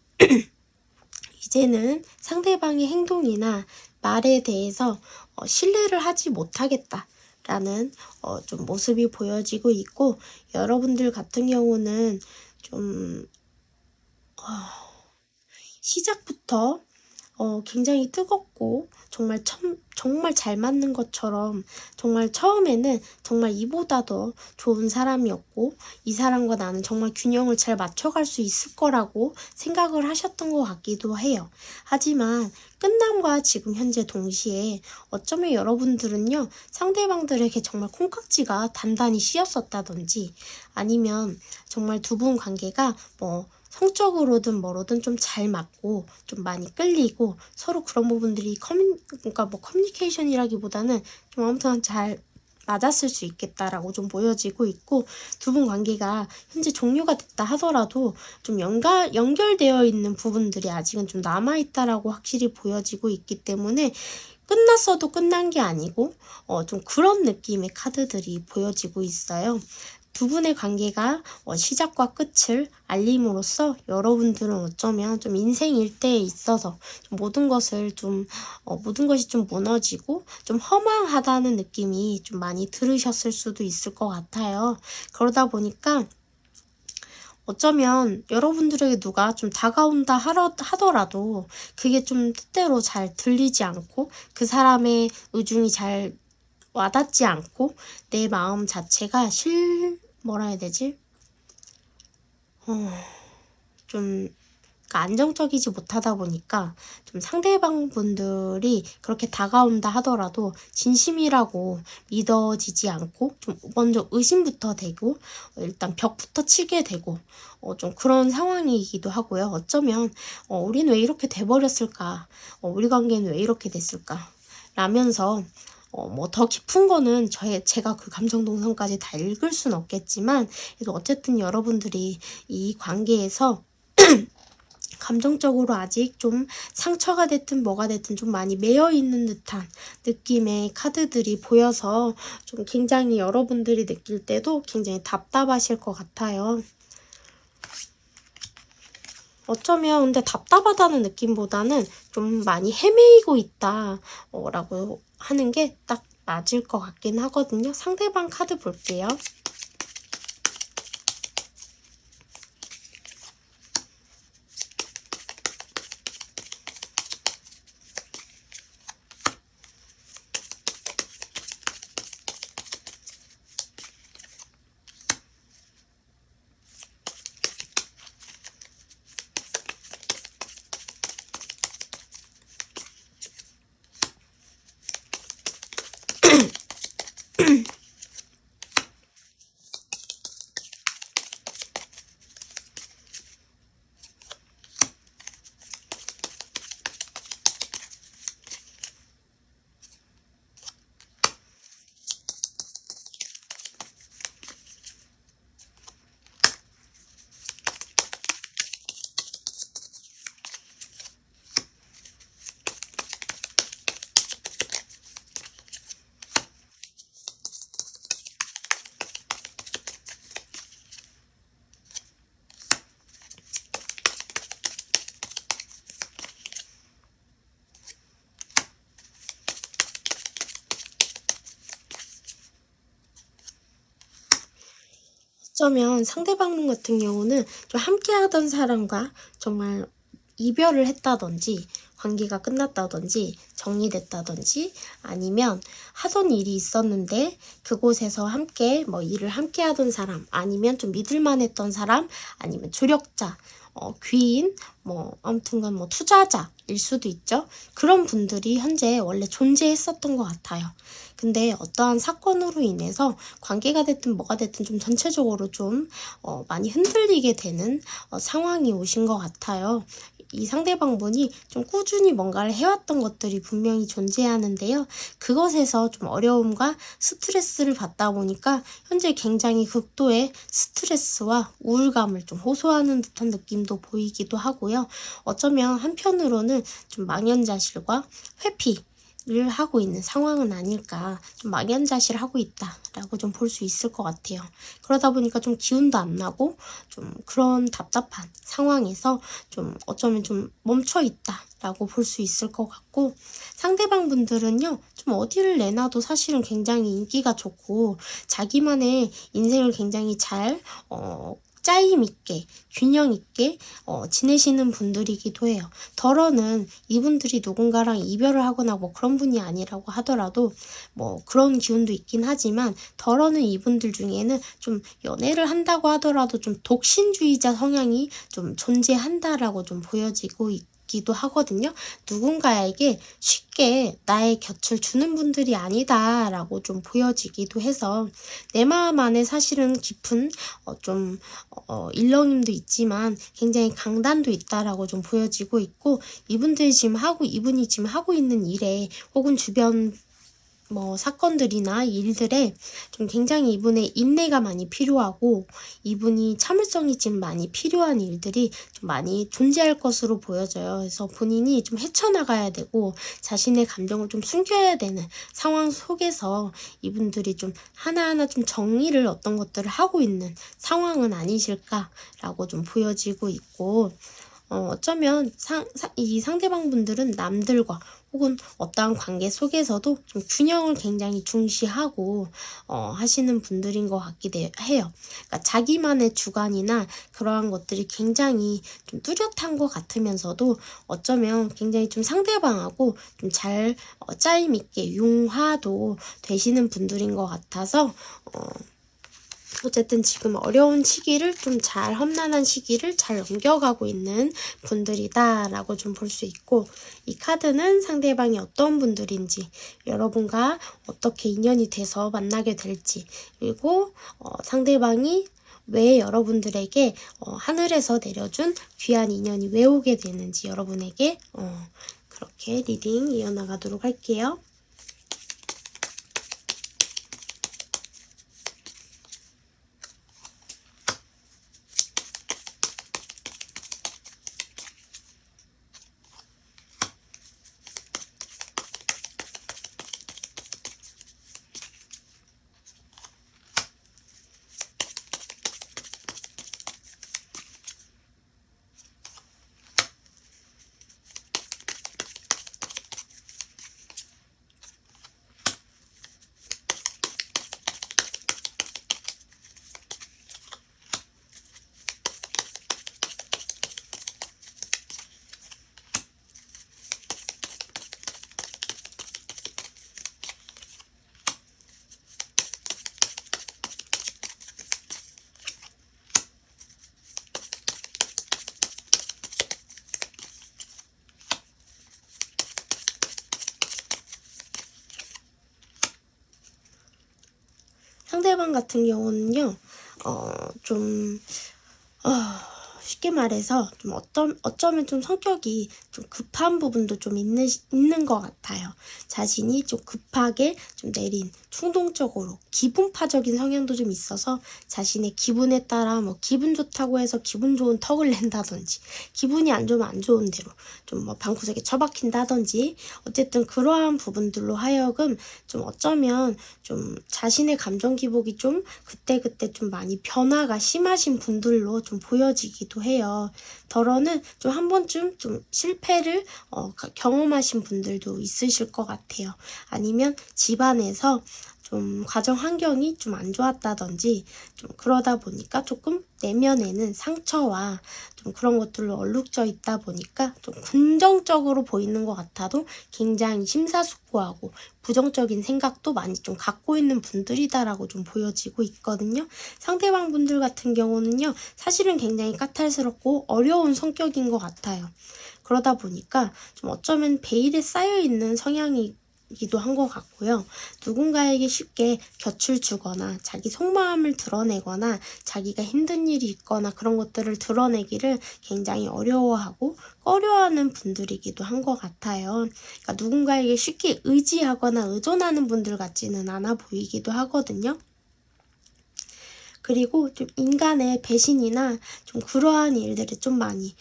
이제는 상대방의 행동이나 말에 대해서 신뢰를 하지 못하겠다라는 좀 모습이 보여지고 있고 여러분들 같은 경우는 좀 시작부터 굉장히 뜨겁고 정말 잘 맞는 것처럼 정말 처음에는 정말 이보다 더 좋은 사람이었고 이 사람과 나는 정말 균형을 잘 맞춰갈 수 있을 거라고 생각을 하셨던 것 같기도 해요. 하지만 끝남과 지금 현재 동시에 어쩌면 여러분들은요, 상대방들에게 정말 콩깍지가 단단히 씌었었다든지 아니면 정말 두 분 관계가 성적으로든 뭐로든 좀 잘 맞고 좀 많이 끌리고 서로 그런 부분들이 그러니까 커뮤니케이션이라기보다는 좀 아무튼 잘 맞았을 수 있겠다라고 좀 보여지고 있고, 두 분 관계가 현재 종료가 됐다 하더라도 좀 연결되어 있는 부분들이 아직은 좀 남아있다라고 확실히 보여지고 있기 때문에 끝났어도 끝난 게 아니고 좀 그런 느낌의 카드들이 보여지고 있어요. 두 분의 관계가 시작과 끝을 알림으로써 여러분들은 어쩌면 좀 인생 일대에 있어서 좀 모든 것이 좀 무너지고 좀 허망하다는 느낌이 좀 많이 들으셨을 수도 있을 것 같아요. 그러다 보니까 어쩌면 여러분들에게 누가 좀 다가온다 하더라도 그게 좀 뜻대로 잘 들리지 않고 그 사람의 의중이 잘 와닿지 않고 내 마음 자체가 뭐라 해야 되지? 좀 안정적이지 못하다 보니까 좀 상대방 분들이 그렇게 다가온다 하더라도 진심이라고 믿어지지 않고 좀 먼저 의심부터 되고 일단 벽부터 치게 되고 좀 그런 상황이기도 하고요. 어쩌면 우린 왜 이렇게 돼버렸을까? 우리 관계는 왜 이렇게 됐을까? 라면서 더 깊은 거는 제가 그 감정 동선까지 다 읽을 순 없겠지만, 그래도 어쨌든 여러분들이 이 관계에서 감정적으로 아직 좀 상처가 됐든 뭐가 됐든 좀 많이 매여 있는 듯한 느낌의 카드들이 보여서 좀 굉장히 여러분들이 느낄 때도 굉장히 답답하실 것 같아요. 어쩌면 근데 답답하다는 느낌보다는 좀 많이 헤매이고 있다 라고 하는 게 딱 맞을 것 같긴 하거든요. 상대방 카드 볼게요. 어쩌면 상대방 같은 경우는 좀 함께하던 사람과 정말 이별을 했다든지 관계가 끝났다든지 정리됐다든지 아니면 하던 일이 있었는데 그곳에서 함께 일을 함께 하던 사람 아니면 좀 믿을만했던 사람 아니면 조력자 귀인 아무튼간 투자자일 수도 있죠. 그런 분들이 현재 원래 존재했었던 것 같아요. 근데 어떠한 사건으로 인해서 관계가 됐든 뭐가 됐든 좀 전체적으로 좀 많이 흔들리게 되는 상황이 오신 것 같아요. 이 상대방 분이 좀 꾸준히 뭔가를 해왔던 것들이 분명히 존재하는데요. 그것에서 좀 어려움과 스트레스를 받다 보니까 현재 굉장히 극도의 스트레스와 우울감을 좀 호소하는 듯한 느낌도 보이기도 하고요. 어쩌면 한편으로는 좀 망연자실과 회피를 하고 있는 상황은 아닐까, 좀 막연자실을 하고 있다라고 좀 볼 수 있을 것 같아요. 그러다 보니까 좀 기운도 안 나고 좀 그런 답답한 상황에서 좀 어쩌면 좀 멈춰 있다라고 볼 수 있을 것 같고, 상대방 분들은요 좀 어디를 내놔도 사실은 굉장히 인기가 좋고 자기만의 인생을 굉장히 잘 짜임 있게 균형 있게 지내시는 분들이기도 해요. 덜어는 이분들이 누군가랑 이별을 하거나 뭐 그런 분이 아니라고 하더라도 뭐 그런 기운도 있긴 하지만 덜어는 이분들 중에는 좀 연애를 한다고 하더라도 좀 독신주의자 성향이 좀 존재한다라고 좀 보여지고 있기도 하거든요. 누군가에게 쉽게 나의 곁을 주는 분들이 아니다라고 좀 보여지기도 해서 내 마음 안에 사실은 깊은 좀 일렁임도 있지만 굉장히 강단도 있다라고 좀 보여지고 있고, 이분이 지금 하고 있는 일에 혹은 주변 뭐 사건들이나 일들에 좀 굉장히 이분의 인내가 많이 필요하고 이분이 참을성이 지금 많이 필요한 일들이 좀 많이 존재할 것으로 보여져요. 그래서 본인이 좀 헤쳐나가야 되고 자신의 감정을 좀 숨겨야 되는 상황 속에서 이분들이 좀 하나하나 좀 정리를 어떤 것들을 하고 있는 상황은 아니실까라고 좀 보여지고 있고, 어쩌면 이 상대방 분들은 남들과 혹은 어떠한 관계 속에서도 좀 균형을 굉장히 중시하고 하시는 분들인 것 같기도 해요. 그러니까 자기만의 주관이나 그러한 것들이 굉장히 좀 뚜렷한 것 같으면서도 어쩌면 굉장히 좀 상대방하고 좀 잘 짜임 있게 융화도 되시는 분들인 것 같아서 어쨌든 지금 어려운 시기를 좀 잘 험난한 시기를 잘 넘겨가고 있는 분들이다 라고 좀 볼 수 있고, 이 카드는 상대방이 어떤 분들인지, 여러분과 어떻게 인연이 돼서 만나게 될지, 그리고 상대방이 왜 여러분들에게 하늘에서 내려준 귀한 인연이 왜 오게 되는지 여러분에게 그렇게 리딩 이어나가도록 할게요. 상대방 같은 경우는요, 좀, 쉽게 말해서 좀 어쩌면 좀 성격이 좀 급한 부분도 좀 있는 것 같아요. 자신이 좀 급하게 좀 내린 충동적으로 기분파적인 성향도 좀 있어서 자신의 기분에 따라 뭐 기분 좋다고 해서 기분 좋은 턱을 낸다든지, 기분이 안 좋으면 안 좋은 대로 좀 뭐 방구석에 처박힌다든지, 어쨌든 그러한 부분들로 하여금 좀 어쩌면 좀 자신의 감정 기복이 좀 그때그때 좀 많이 변화가 심하신 분들로 좀 보여지기도 해요. 덜어는 좀 한 번쯤 좀 실패를 경험하신 분들도 있으실 것 같아요. 아니면 집안에서 좀 가정 환경이 좀 안 좋았다든지 좀 그러다 보니까 조금 내면에는 상처와 좀 그런 것들로 얼룩져 있다 보니까 좀 긍정적으로 보이는 것 같아도 굉장히 심사숙고하고 부정적인 생각도 많이 좀 갖고 있는 분들이다라고 좀 보여지고 있거든요. 상대방 분들 같은 경우는요, 사실은 굉장히 까탈스럽고 어려운 성격인 것 같아요. 그러다 보니까 좀 어쩌면 베일에 쌓여있는 성향이기도 한 것 같고요. 누군가에게 쉽게 곁을 주거나 자기 속마음을 드러내거나 자기가 힘든 일이 있거나 그런 것들을 드러내기를 굉장히 어려워하고 꺼려하는 분들이기도 한 것 같아요. 그러니까 누군가에게 쉽게 의지하거나 의존하는 분들 같지는 않아 보이기도 하거든요. 그리고 좀 인간의 배신이나 좀 그러한 일들을 좀 많이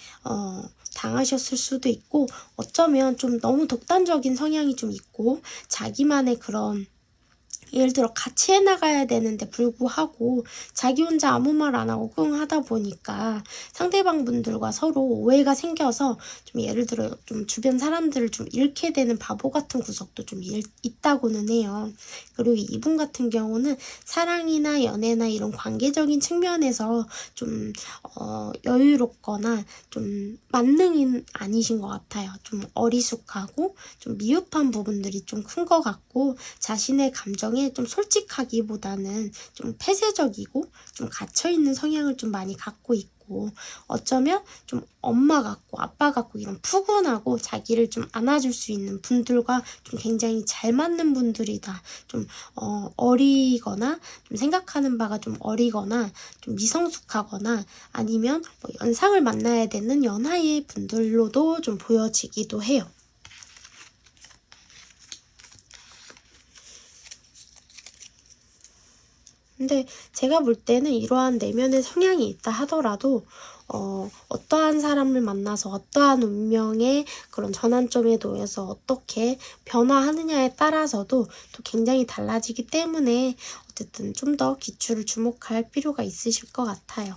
당하셨을 수도 있고, 어쩌면 좀 너무 독단적인 성향이 좀 있고 자기만의 그런 예를 들어 같이 해나가야 되는데 불구하고 자기 혼자 아무 말 안 하고 끙 하다 보니까 상대방 분들과 서로 오해가 생겨서 좀 예를 들어 좀 주변 사람들을 좀 잃게 되는 바보 같은 구석도 좀 있다고는 해요. 그리고 이분 같은 경우는 사랑이나 연애나 이런 관계적인 측면에서 좀 여유롭거나 좀 만능인 아니신 것 같아요. 좀 어리숙하고 좀 미흡한 부분들이 좀 큰 것 같고 자신의 감정에 좀 솔직하기보다는 좀 폐쇄적이고 좀 갇혀있는 성향을 좀 많이 갖고 있고 어쩌면 좀 엄마 같고 아빠 같고 이런 푸근하고 자기를 좀 안아줄 수 있는 분들과 좀 굉장히 잘 맞는 분들이다. 좀 어리거나 좀 생각하는 바가 좀 어리거나 좀 미성숙하거나 아니면 뭐 연상을 만나야 되는 연하의 분들로도 좀 보여지기도 해요. 근데 제가 볼 때는 이러한 내면의 성향이 있다 하더라도 어떠한 사람을 만나서 어떠한 운명의 그런 전환점에 놓여서 어떻게 변화하느냐에 따라서도 또 굉장히 달라지기 때문에 어쨌든 좀 더 기출을 주목할 필요가 있으실 것 같아요.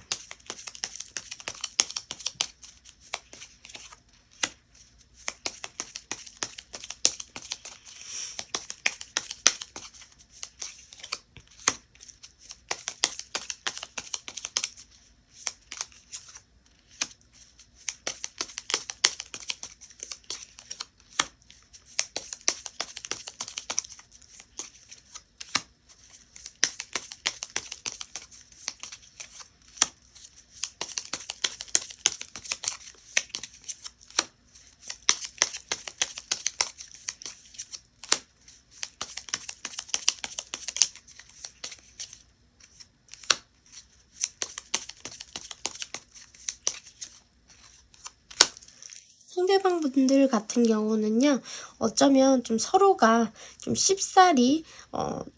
상대방 분들 같은 경우는요, 어쩌면 좀 서로가 좀 쉽사리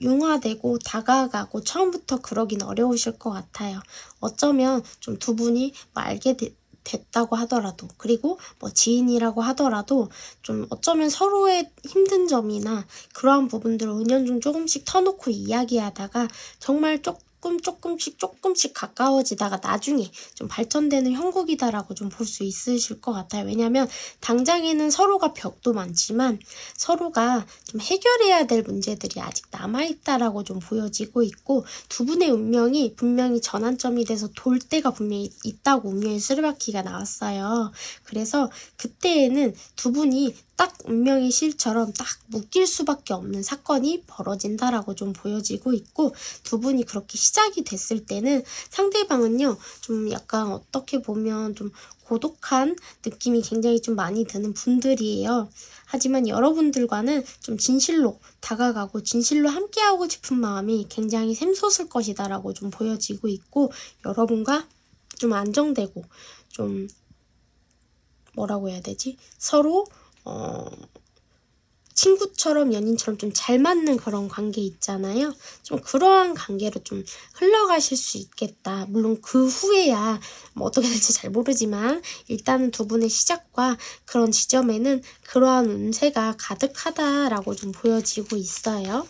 융화되고 다가가고 처음부터 그러긴 어려우실 것 같아요. 어쩌면 좀 두 분이 뭐 알게 됐다고 하더라도 그리고 뭐 지인이라고 하더라도 좀 어쩌면 서로의 힘든 점이나 그러한 부분들을 은연중 조금씩 터놓고 이야기하다가 정말 조금씩 가까워지다가 나중에 좀 발전되는 형국이다라고 좀 볼 수 있으실 것 같아요. 왜냐면 당장에는 서로가 벽도 많지만 서로가 좀 해결해야 될 문제들이 아직 남아있다라고 좀 보여지고 있고 두 분의 운명이 분명히 전환점이 돼서 돌 때가 분명히 있다고 운명의 수레바퀴가 나왔어요. 그래서 그때에는 두 분이 딱 운명의 실처럼 딱 묶일 수밖에 없는 사건이 벌어진다라고 좀 보여지고 있고 두 분이 그렇게 시작이 됐을 때는 상대방은요 좀 약간 어떻게 보면 좀 고독한 느낌이 굉장히 좀 많이 드는 분들이에요. 하지만 여러분들과는 좀 진실로 다가가고 진실로 함께하고 싶은 마음이 굉장히 샘솟을 것이다 라고 좀 보여지고 있고 여러분과 좀 안정되고 좀 뭐라고 해야 되지? 서로 친구처럼 연인처럼 좀 잘 맞는 그런 관계 있잖아요. 좀 그러한 관계로 좀 흘러가실 수 있겠다. 물론 그 후에야 뭐 어떻게 될지 잘 모르지만 일단은 두 분의 시작과 그런 지점에는 그러한 운세가 가득하다라고 좀 보여지고 있어요.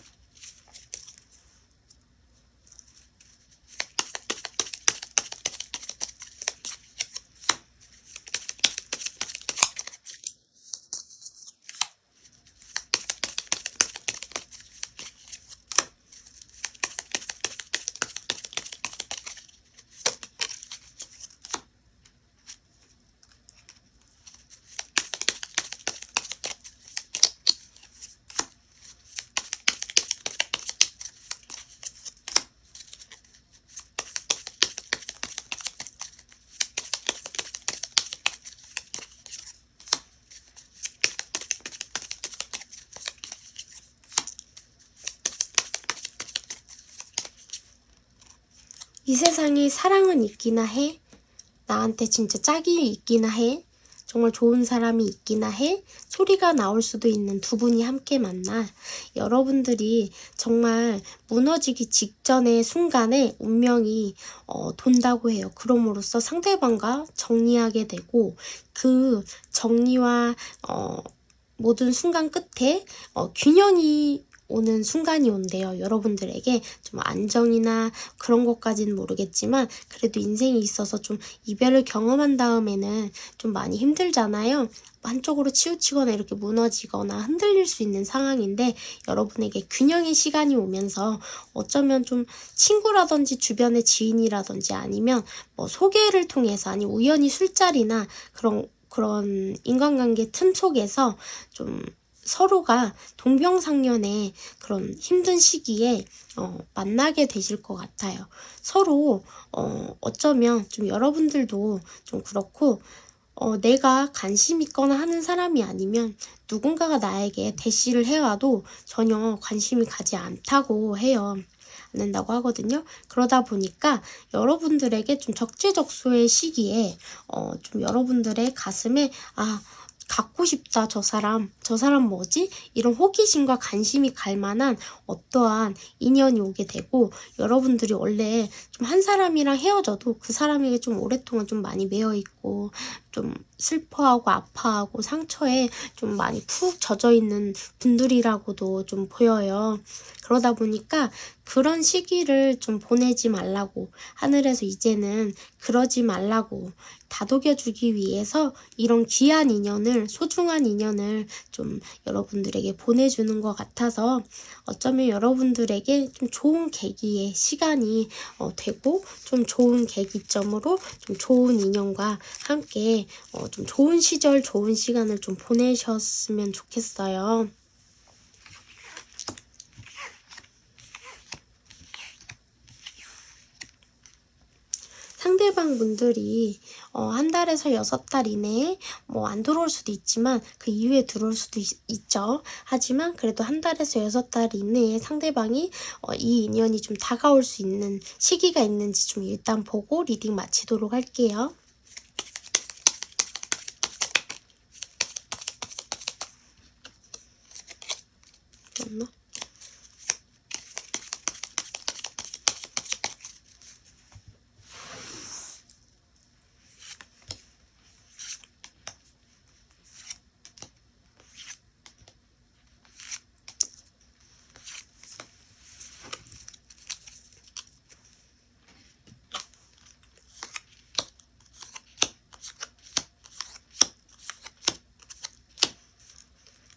이 세상에 사랑은 있기나 해. 나한테 진짜 짝이 있기나 해. 정말 좋은 사람이 있기나 해. 소리가 나올 수도 있는 두 분이 함께 만나. 여러분들이 정말 무너지기 직전의 순간에 운명이 돈다고 해요. 그럼으로써 상대방과 정리하게 되고 그 정리와 모든 순간 끝에 균형이 오는 순간이 온대요. 여러분들에게 좀 안정이나 그런 것까지는 모르겠지만 그래도 인생에 있어서 좀 이별을 경험한 다음에는 좀 많이 힘들잖아요. 한쪽으로 치우치거나 이렇게 무너지거나 흔들릴 수 있는 상황인데 여러분에게 균형의 시간이 오면서 어쩌면 좀 친구라든지 주변의 지인이라든지 아니면 뭐 소개를 통해서 아니 우연히 술자리나 그런 인간관계 틈 속에서 좀 서로가 동병상련의 그런 힘든 시기에 만나게 되실 것 같아요. 서로 어쩌면 좀 여러분들도 좀 그렇고 내가 관심 있거나 하는 사람이 아니면 누군가가 나에게 대시를 해와도 전혀 관심이 가지 않다고 해요. 않는다고 하거든요. 그러다 보니까 여러분들에게 좀 적재적소의 시기에 좀 여러분들의 가슴에 갖고 싶다 저 사람 뭐지? 이런 호기심과 관심이 갈 만한 어떠한 인연이 오게 되고 여러분들이 원래 좀 한 사람이랑 헤어져도 그 사람에게 좀 오랫동안 좀 많이 매여 있고 좀 슬퍼하고 아파하고 상처에 좀 많이 푹 젖어 있는 분들이라고도 좀 보여요. 그러다 보니까 그런 시기를 좀 보내지 말라고 하늘에서 이제는 그러지 말라고 다독여주기 위해서 이런 귀한 인연을 소중한 인연을 좀 여러분들에게 보내주는 것 같아서 어쩌면 여러분들에게 좀 좋은 계기의 시간이 되고 좀 좋은 계기점으로 좀 좋은 인연과 함께 좀 좋은 시절 좋은 시간을 좀 보내셨으면 좋겠어요. 상대방 분들이 한 달에서 6달 이내에 뭐 안 들어올 수도 있지만 그 이후에 들어올 수도 있죠. 하지만 그래도 한 달에서 6달 이내에 상대방이 이 인연이 좀 다가올 수 있는 시기가 있는지 좀 일단 보고 리딩 마치도록 할게요. 맞나?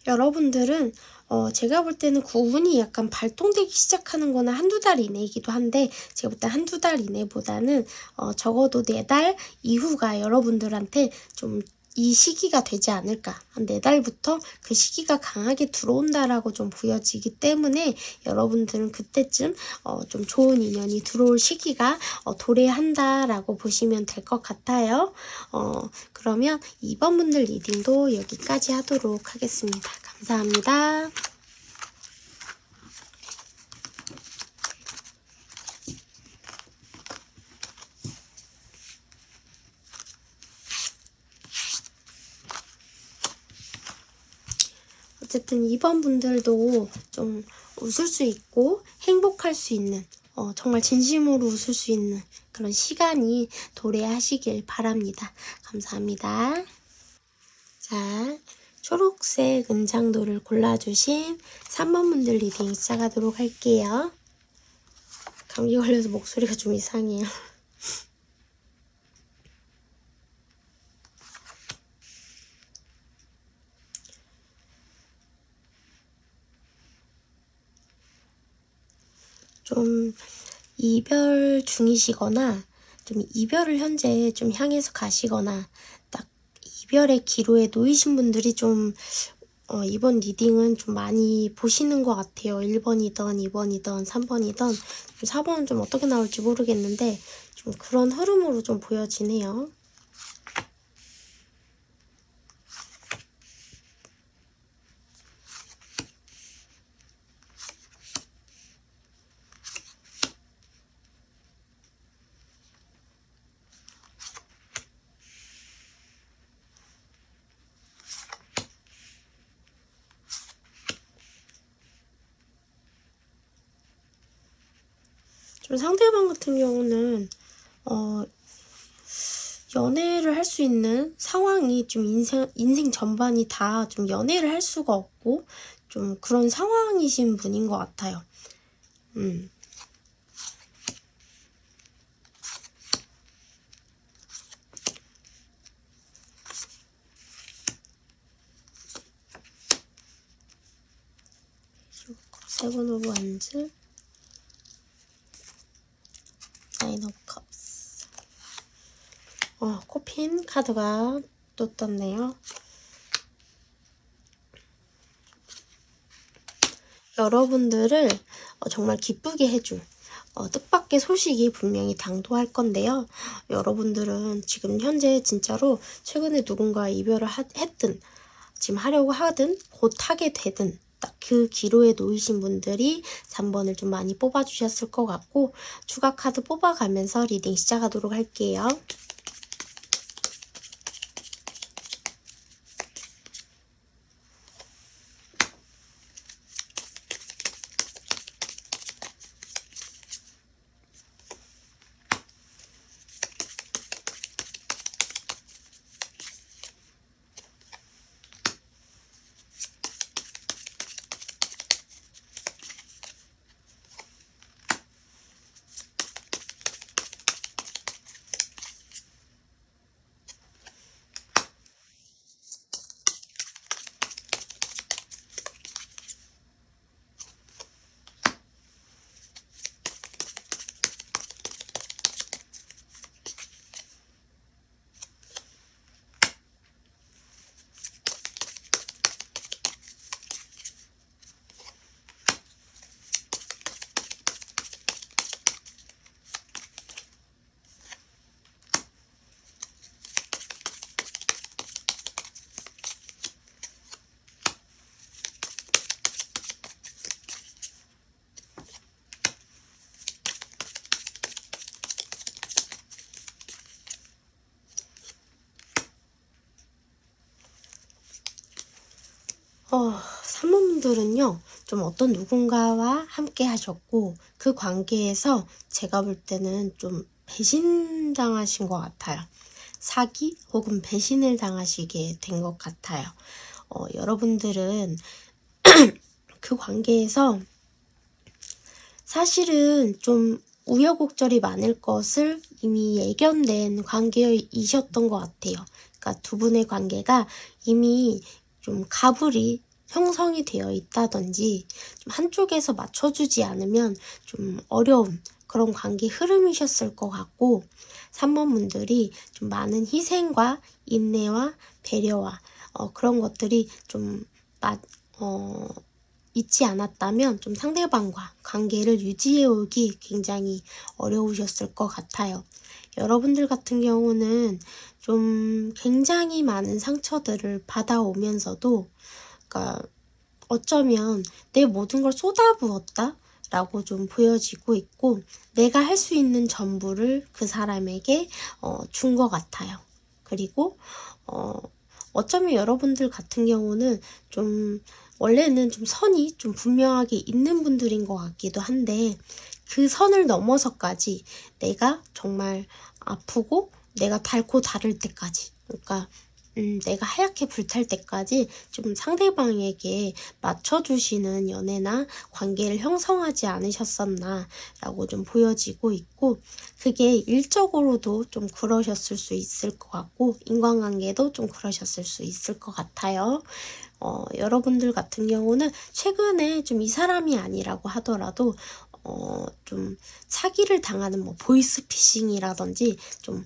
여러분들은 제가 볼 때는 구운이 약간 발동되기 시작하는 거는 한두 달 이내이기도 한데 제가 볼 때 한두 달 이내보다는 적어도 4달 이후가 여러분들한테 좀 이 시기가 되지 않을까. 한 4달부터 그 시기가 강하게 들어온다라고 좀 보여지기 때문에 여러분들은 그때쯤 좀 좋은 인연이 들어올 시기가 도래한다라고 보시면 될 것 같아요. 그러면 2번 분들 리딩도 여기까지 하도록 하겠습니다. 감사합니다. 어쨌든 2번 분들도 좀 웃을 수 있고 행복할 수 있는 정말 진심으로 웃을 수 있는 그런 시간이 도래하시길 바랍니다. 감사합니다. 자, 초록색 은장도를 골라주신 3번 분들 리딩 시작하도록 할게요. 감기 걸려서 목소리가 좀 이상해요. 좀 이별 중이시거나 좀 이별을 현재 좀 향해서 가시거나 딱 이별의 기로에 놓이신 분들이 좀 이번 리딩은 좀 많이 보시는 것 같아요. 1번이든 2번이든 3번이든 4번은 좀 어떻게 나올지 모르겠는데 좀 그런 흐름으로 좀 보여지네요. 좀 상대방 같은 경우는 연애를 할 수 있는 상황이 좀 인생 전반이 다 좀 연애를 할 수가 없고 좀 그런 상황이신 분인 것 같아요. 세븐 오브 원즈, 나인 오브 컵스. 코핀 카드가 또 떴네요. 여러분들을 정말 기쁘게 해줄 뜻밖의 소식이 분명히 당도할 건데요. 여러분들은 지금 현재 진짜로 최근에 누군가 이별을 했든 지금 하려고 하든 곧 하게 되든 딱 그 기로에 놓이신 분들이 3번을 좀 많이 뽑아주셨을 것 같고, 추가 카드 뽑아가면서 리딩 시작하도록 할게요. 사모님들은요, 좀 어떤 누군가와 함께 하셨고, 그 관계에서 제가 볼 때는 좀 배신당하신 것 같아요. 사기 혹은 배신을 당하시게 된 것 같아요. 여러분들은 그 관계에서 사실은 좀 우여곡절이 많을 것을 이미 예견된 관계이셨던 것 같아요. 그러니까 두 분의 관계가 이미 좀 가불이 형성이 되어 있다든지 좀 한쪽에서 맞춰주지 않으면 좀 어려운 그런 관계 흐름이셨을 것 같고, 3번 분들이 좀 많은 희생과 인내와 배려와 그런 것들이 좀 있지 않았다면 좀 상대방과 관계를 유지해 오기 굉장히 어려우셨을 것 같아요. 여러분들 같은 경우는 좀 굉장히 많은 상처들을 받아오면서도, 그러니까 어쩌면 내 모든 걸 쏟아부었다 라고 좀 보여지고 있고, 내가 할 수 있는 전부를 그 사람에게 준 것 같아요. 그리고 어쩌면 여러분들 같은 경우는 좀 원래는 좀 선이 좀 분명하게 있는 분들인 것 같기도 한데, 그 선을 넘어서까지 내가 정말 아프고 내가 닳고 닳을 때까지, 그러니까 내가 하얗게 불탈 때까지 좀 상대방에게 맞춰주시는 연애나 관계를 형성하지 않으셨었나 라고 좀 보여지고 있고, 그게 일적으로도 좀 그러셨을 수 있을 것 같고, 인간관계도 좀 그러셨을 수 있을 것 같아요. 여러분들 같은 경우는 최근에 좀 이 사람이 아니라고 하더라도 좀 사기를 당하는 보이스피싱이라든지 좀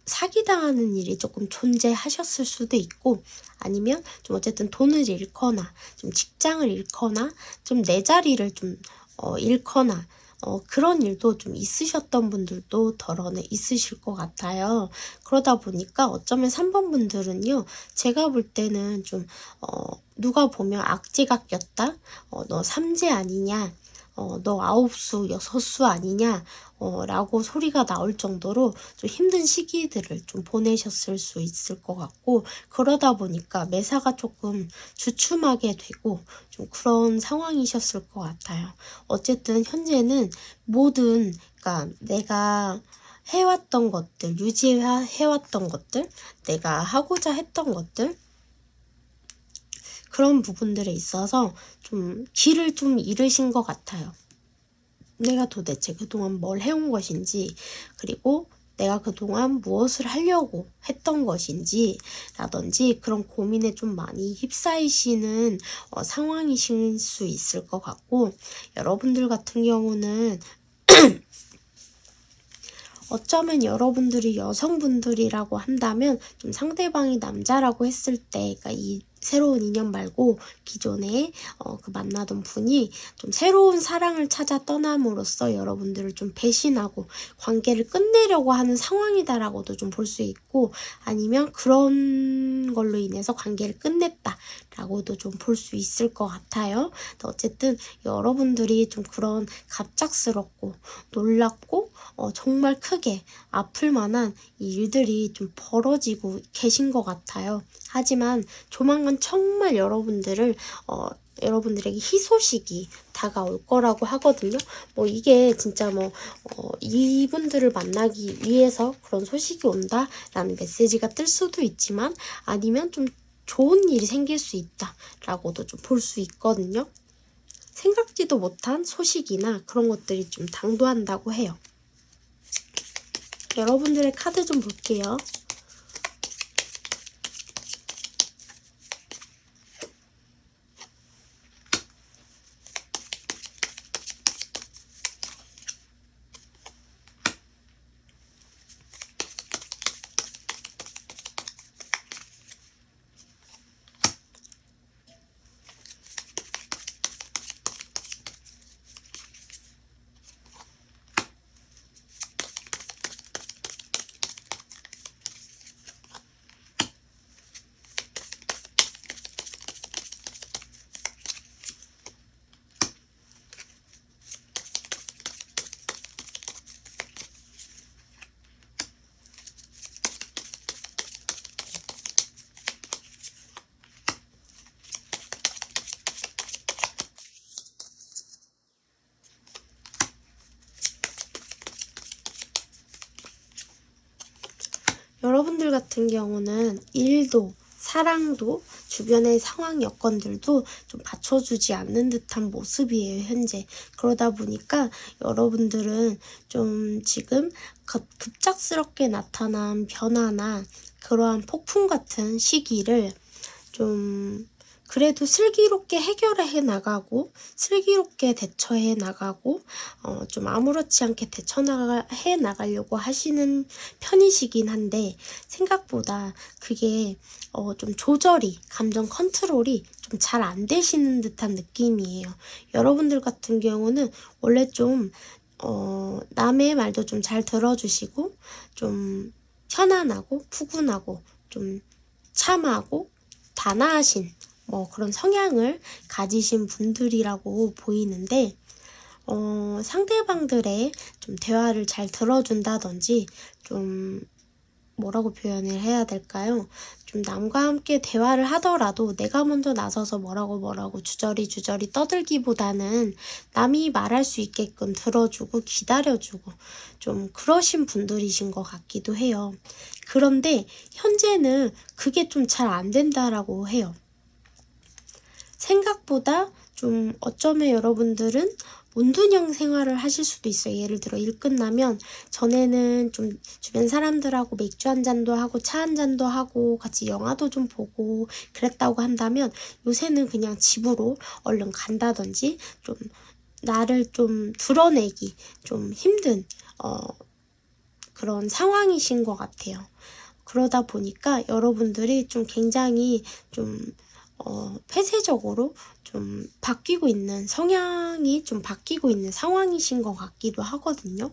사기당하는 일이 조금 존재하셨을 수도 있고, 아니면 좀 어쨌든 돈을 잃거나 좀 직장을 잃거나 좀 내 자리를 좀 잃거나 그런 일도 좀 있으셨던 분들도 덜어내 있으실 것 같아요. 그러다 보니까 어쩌면 3번 분들은요, 제가 볼 때는 좀 누가 보면 악재가 꼈다, 너 삼재 아니냐, 너 9수, 6수 아니냐, 라고 소리가 나올 정도로 좀 힘든 시기들을 좀 보내셨을 수 있을 것 같고, 그러다 보니까 매사가 조금 주춤하게 되고 좀 그런 상황이셨을 것 같아요. 어쨌든 현재는 모든, 그러니까 내가 해왔던 것들, 유지해왔던 것들, 내가 하고자 했던 것들, 그런 부분들에 있어서 좀 길을 좀 잃으신 것 같아요. 내가 도대체 그동안 뭘 해온 것인지, 그리고 내가 그동안 무엇을 하려고 했던 것인지 라든지 그런 고민에 좀 많이 휩싸이시는 상황이실 수 있을 것 같고, 여러분들 같은 경우는 어쩌면 여러분들이 여성분들이라고 한다면 좀 상대방이 남자라고 했을 때, 그러니까 이 새로운 인연 말고 기존에 그 만나던 분이 좀 새로운 사랑을 찾아 떠남으로써 여러분들을 좀 배신하고 관계를 끝내려고 하는 상황이다라고도 좀 볼 수 있고, 아니면 그런 걸로 인해서 관계를 끝냈다라고도 좀 볼 수 있을 것 같아요. 어쨌든 여러분들이 좀 그런 갑작스럽고 놀랍고 정말 크게 아플 만한 이 일들이 좀 벌어지고 계신 것 같아요. 하지만 조만간 정말 여러분들에게 희소식이 다가올 거라고 하거든요. 뭐 이게 진짜 이분들을 만나기 위해서 그런 소식이 온다라는 메시지가 뜰 수도 있지만, 아니면 좀 좋은 일이 생길 수 있다라고도 좀 볼 수 있거든요. 생각지도 못한 소식이나 그런 것들이 좀 당도한다고 해요. 여러분들의 카드 좀 볼게요. 여러분들 같은 경우는 일도 사랑도 주변의 상황 여건들도 좀 받쳐주지 않는 듯한 모습이에요, 현재. 그러다 보니까 여러분들은 좀 지금 급작스럽게 나타난 변화나 그러한 폭풍 같은 시기를 좀 그래도 슬기롭게 해결해 나가고 슬기롭게 대처해 나가고 좀 아무렇지 않게 해 나가려고 하시는 편이시긴 한데, 생각보다 그게 좀 감정 컨트롤이 좀 잘 안 되시는 듯한 느낌이에요. 여러분들 같은 경우는 원래 좀 남의 말도 좀 잘 들어주시고, 좀 편안하고 푸근하고 좀 참하고 단아하신 그런 성향을 가지신 분들이라고 보이는데, 상대방들의 좀 대화를 잘 들어준다든지, 좀 뭐라고 표현을 해야 될까요? 좀 남과 함께 대화를 하더라도 내가 먼저 나서서 뭐라고 주저리 떠들기보다는 남이 말할 수 있게끔 들어주고 기다려주고 좀 그러신 분들이신 것 같기도 해요. 그런데 현재는 그게 좀 잘 안 된다라고 해요. 생각보다 좀 어쩌면 여러분들은 온둔형 생활을 하실 수도 있어요. 예를 들어 일 끝나면 전에는 좀 주변 사람들하고 맥주 한 잔도 하고 차 한 잔도 하고 같이 영화도 좀 보고 그랬다고 한다면, 요새는 그냥 집으로 얼른 간다든지 좀 나를 좀 드러내기 좀 힘든 그런 상황이신 것 같아요. 그러다 보니까 여러분들이 좀 굉장히 좀 폐쇄적으로 좀 바뀌고 있는 성향이 좀 바뀌고 있는 상황이신 것 같기도 하거든요.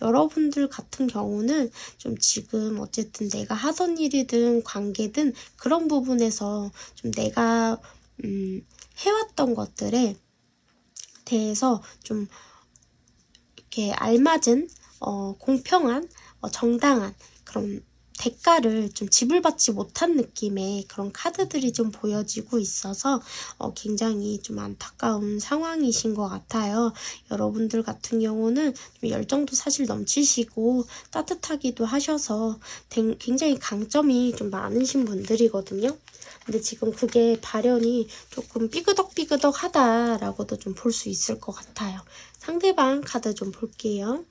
여러분들 같은 경우는 좀 지금 어쨌든 내가 하던 일이든 관계든 그런 부분에서 좀 내가 해왔던 것들에 대해서 좀 이렇게 알맞은 공평한 정당한 그런 대가를 좀 지불받지 못한 느낌의 그런 카드들이 좀 보여지고 있어서 굉장히 좀 안타까운 상황이신 것 같아요. 여러분들 같은 경우는 좀 열정도 사실 넘치시고 따뜻하기도 하셔서 굉장히 강점이 좀 많으신 분들이거든요. 근데 지금 그게 발현이 조금 삐그덕삐그덕하다라고도 좀 볼 수 있을 것 같아요. 상대방 카드 좀 볼게요.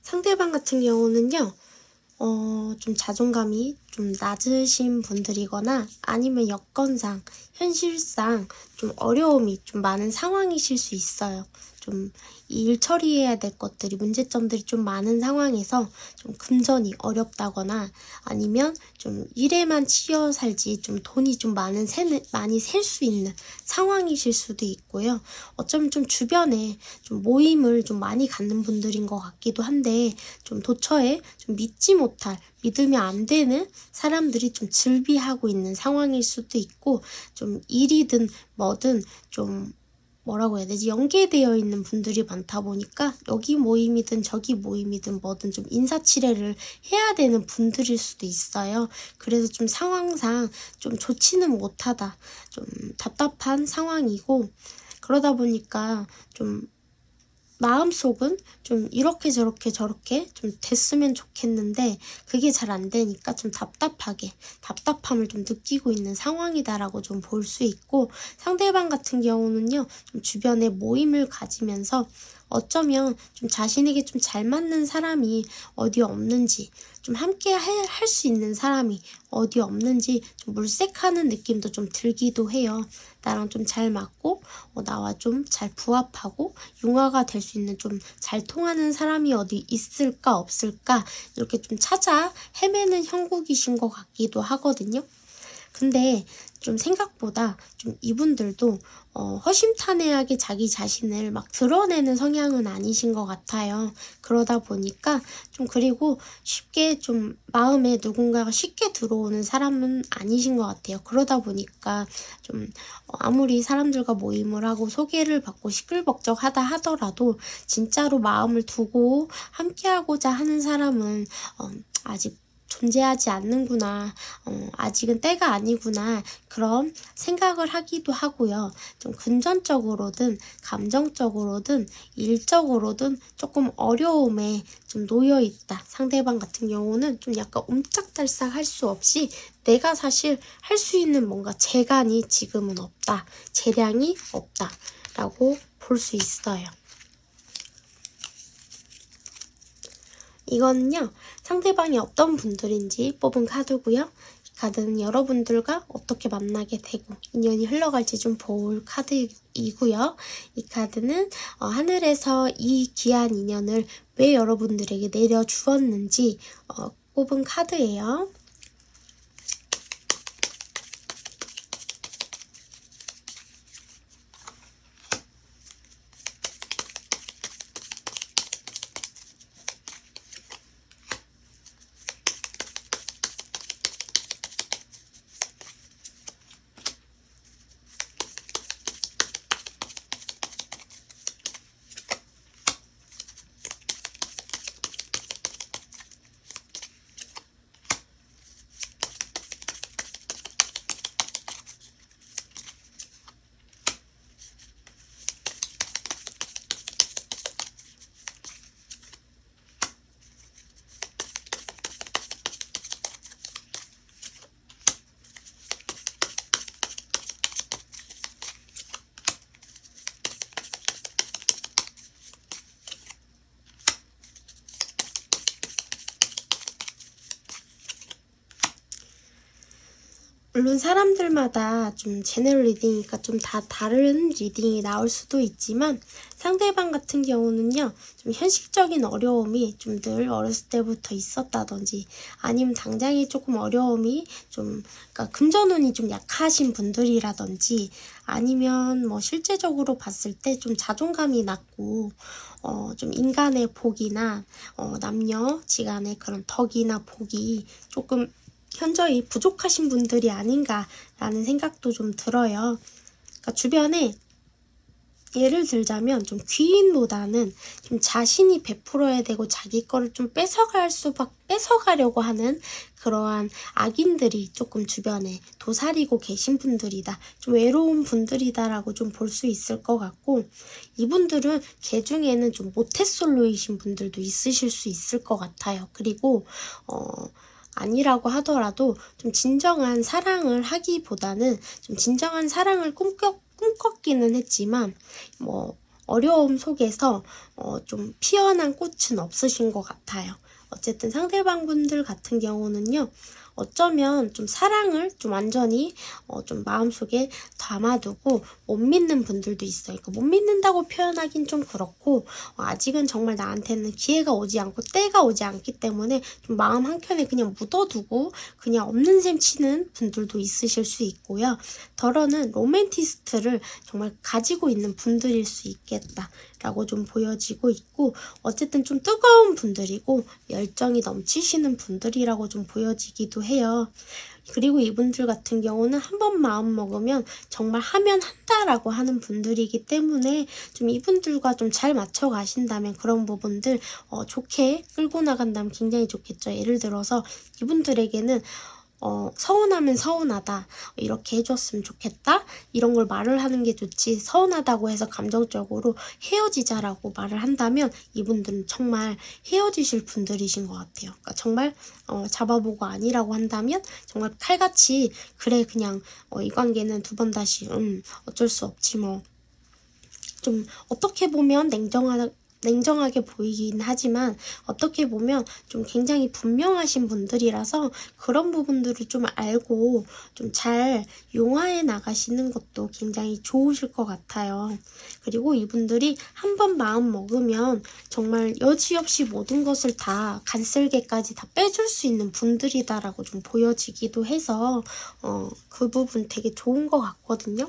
상대방 같은 경우는요. 좀 자존감이 좀 낮으신 분들이거나 아니면 여건상, 현실상 좀 어려움이 좀 많은 상황이실 수 있어요. 좀 일 처리해야 될 것들이, 문제점들이 좀 많은 상황에서 좀 금전이 어렵다거나 아니면 좀 일에만 치여 살지 좀 돈이 좀 많이 셀 수 있는 상황이실 수도 있고요. 어쩌면 좀 주변에 좀 모임을 좀 많이 갖는 분들인 것 같기도 한데 좀 도처에 좀 믿으면 안 되는 사람들이 좀 즐비하고 있는 상황일 수도 있고, 좀 일이든 뭐든 좀 뭐라고 해야 되지? 연계되어 있는 분들이 많다 보니까 여기 모임이든 저기 모임이든 뭐든 좀 인사치레를 해야 되는 분들일 수도 있어요. 그래서 좀 상황상 좀 좋지는 못하다, 좀 답답한 상황이고, 그러다 보니까 좀 마음속은 좀 이렇게 저렇게 좀 됐으면 좋겠는데 그게 잘 안 되니까 좀 답답함을 좀 느끼고 있는 상황이다라고 좀 볼 수 있고, 상대방 같은 경우는요, 좀 주변에 모임을 가지면서 어쩌면 좀 자신에게 좀 잘 맞는 사람이 어디 없는지, 좀 함께 할 수 있는 사람이 어디 없는지 좀 물색하는 느낌도 좀 들기도 해요. 나랑 좀 잘 맞고 나와 좀 잘 부합하고 융화가 될 수 있는 좀 잘 통하는 사람이 어디 있을까 없을까 이렇게 좀 찾아 헤매는 형국이신 것 같기도 하거든요. 근데 좀 생각보다 좀 이분들도 허심탄회하게 자기 자신을 막 드러내는 성향은 아니신 것 같아요. 그러다 보니까 좀, 그리고 쉽게 좀 마음에 누군가가 쉽게 들어오는 사람은 아니신 것 같아요. 그러다 보니까 좀 아무리 사람들과 모임을 하고 소개를 받고 시끌벅적하다 하더라도 진짜로 마음을 두고 함께하고자 하는 사람은 아직 존재하지 않는구나, 아직은 때가 아니구나, 그런 생각을 하기도 하고요. 좀 금전적으로든 감정적으로든 일적으로든 조금 어려움에 좀 놓여 있다. 상대방 같은 경우는 좀 약간 옴짝달싹 할 수 없이 내가 사실 할 수 있는 뭔가 재간이 지금은 없다, 재량이 없다 라고 볼 수 있어요. 이거는요, 상대방이 어떤 분들인지 뽑은 카드고요. 이 카드는 여러분들과 어떻게 만나게 되고 인연이 흘러갈지 좀 볼 카드이고요. 이 카드는 하늘에서 이 귀한 인연을 왜 여러분들에게 내려주었는지 뽑은 카드예요. 물론 사람들마다 좀 제너럴 리딩이니까 좀 다 다른 리딩이 나올 수도 있지만 상대방 같은 경우는요, 좀 현실적인 어려움이 좀 늘 어렸을 때부터 있었다든지 아니면 당장에 조금 어려움이 좀, 그러니까 금전운이 좀 약하신 분들이라든지 아니면 뭐 실제적으로 봤을 때 좀 자존감이 낮고 좀 인간의 복이나 남녀지간의 그런 덕이나 복이 조금 현저히 부족하신 분들이 아닌가라는 생각도 좀 들어요. 그러니까 주변에 예를 들자면 좀 귀인보다는 좀 자신이 베풀어야 되고 자기 거를 좀 뺏어가려고 하는 그러한 악인들이 조금 주변에 도사리고 계신 분들이다. 좀 외로운 분들이다라고 좀 볼 수 있을 것 같고, 이분들은 개 중에는 좀 모태솔로이신 분들도 있으실 수 있을 것 같아요. 그리고 아니라고 하더라도 좀 진정한 사랑을 하기보다는 좀 진정한 사랑을 꿈꿨기는 했지만 뭐 어려움 속에서 좀 피어난 꽃은 없으신 것 같아요. 어쨌든 상대방 분들 같은 경우는요, 어쩌면 좀 사랑을 좀 완전히 좀 마음속에 담아두고 못 믿는 분들도 있어요. 그러니까 못 믿는다고 표현하긴 좀 그렇고, 아직은 정말 나한테는 기회가 오지 않고 때가 오지 않기 때문에 좀 마음 한켠에 그냥 묻어두고 그냥 없는 셈 치는 분들도 있으실 수 있고요. 덜어는 로맨티스트를 정말 가지고 있는 분들일 수 있겠다라고 좀 보여지고 있고, 어쨌든 좀 뜨거운 분들이고 열정이 넘치시는 분들이라고 좀 보여지기도 해요. 그리고 이분들 같은 경우는 한번 마음 먹으면 정말 하면 한다라고 하는 분들이기 때문에 좀 이분들과 좀 잘 맞춰 가신다면 그런 부분들 좋게 끌고 나간다면 굉장히 좋겠죠. 예를 들어서 이분들에게는 서운하면 서운하다, 이렇게 해줬으면 좋겠다, 이런 걸 말을 하는 게 좋지, 서운하다고 해서 감정적으로 헤어지자라고 말을 한다면 이분들은 정말 헤어지실 분들이신 것 같아요. 그러니까 정말 잡아보고 아니라고 한다면 정말 칼같이 그래 그냥 이 관계는 두 번 다시 어쩔 수 없지 뭐, 좀 어떻게 보면 냉정하게 보이긴 하지만 어떻게 보면 좀 굉장히 분명하신 분들이라서 그런 부분들을 좀 알고 좀 잘 용화해 나가시는 것도 굉장히 좋으실 것 같아요. 그리고 이분들이 한번 마음 먹으면 정말 여지없이 모든 것을 다 간쓸게까지 다 빼줄 수 있는 분들이다라고 좀 보여지기도 해서 그 부분 되게 좋은 것 같거든요.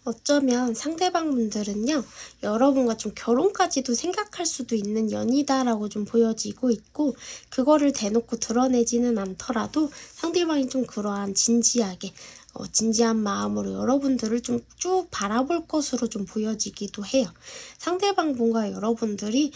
어쩌면 상대방 분들은요, 여러분과 좀 결혼까지도 생각할 수도 있는 연이다라고 좀 보여지고 있고, 그거를 대놓고 드러내지는 않더라도 상대방이 좀 그러한 진지하게 진지한 마음으로 여러분들을 좀 쭉 바라볼 것으로 좀 보여지기도 해요. 상대방 분과 여러분들이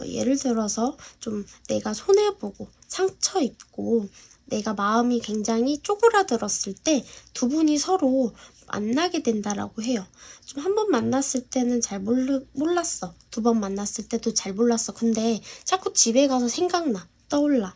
예를 들어서 좀 내가 손해보고 상처 입고 내가 마음이 굉장히 쪼그라들었을 때 두 분이 서로 만나게 된다라고 해요. 좀 한 번 만났을 때는 잘 몰랐어. 두 번 만났을 때도 잘 몰랐어. 근데 자꾸 집에 가서 생각나, 떠올라.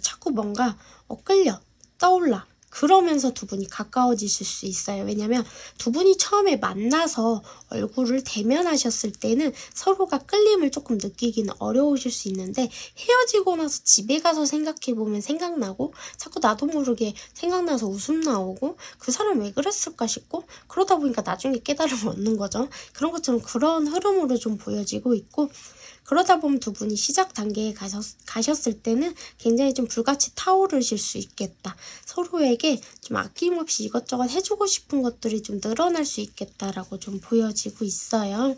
자꾸 뭔가 끌려, 떠올라. 그러면서 두 분이 가까워지실 수 있어요. 왜냐면 두 분이 처음에 만나서 얼굴을 대면하셨을 때는 서로가 끌림을 조금 느끼기는 어려우실 수 있는데, 헤어지고 나서 집에 가서 생각해보면 생각나고 자꾸 나도 모르게 생각나서 웃음 나오고 그 사람 왜 그랬을까 싶고, 그러다 보니까 나중에 깨달음을 얻는 거죠. 그런 것처럼 그런 흐름으로 좀 보여지고 있고, 그러다 보면 두 분이 시작 단계에 가셨을 때는 굉장히 좀 불같이 타오르실 수 있겠다. 서로에게 좀 아낌없이 이것저것 해주고 싶은 것들이 좀 늘어날 수 있겠다라고 좀 보여지고 있어요.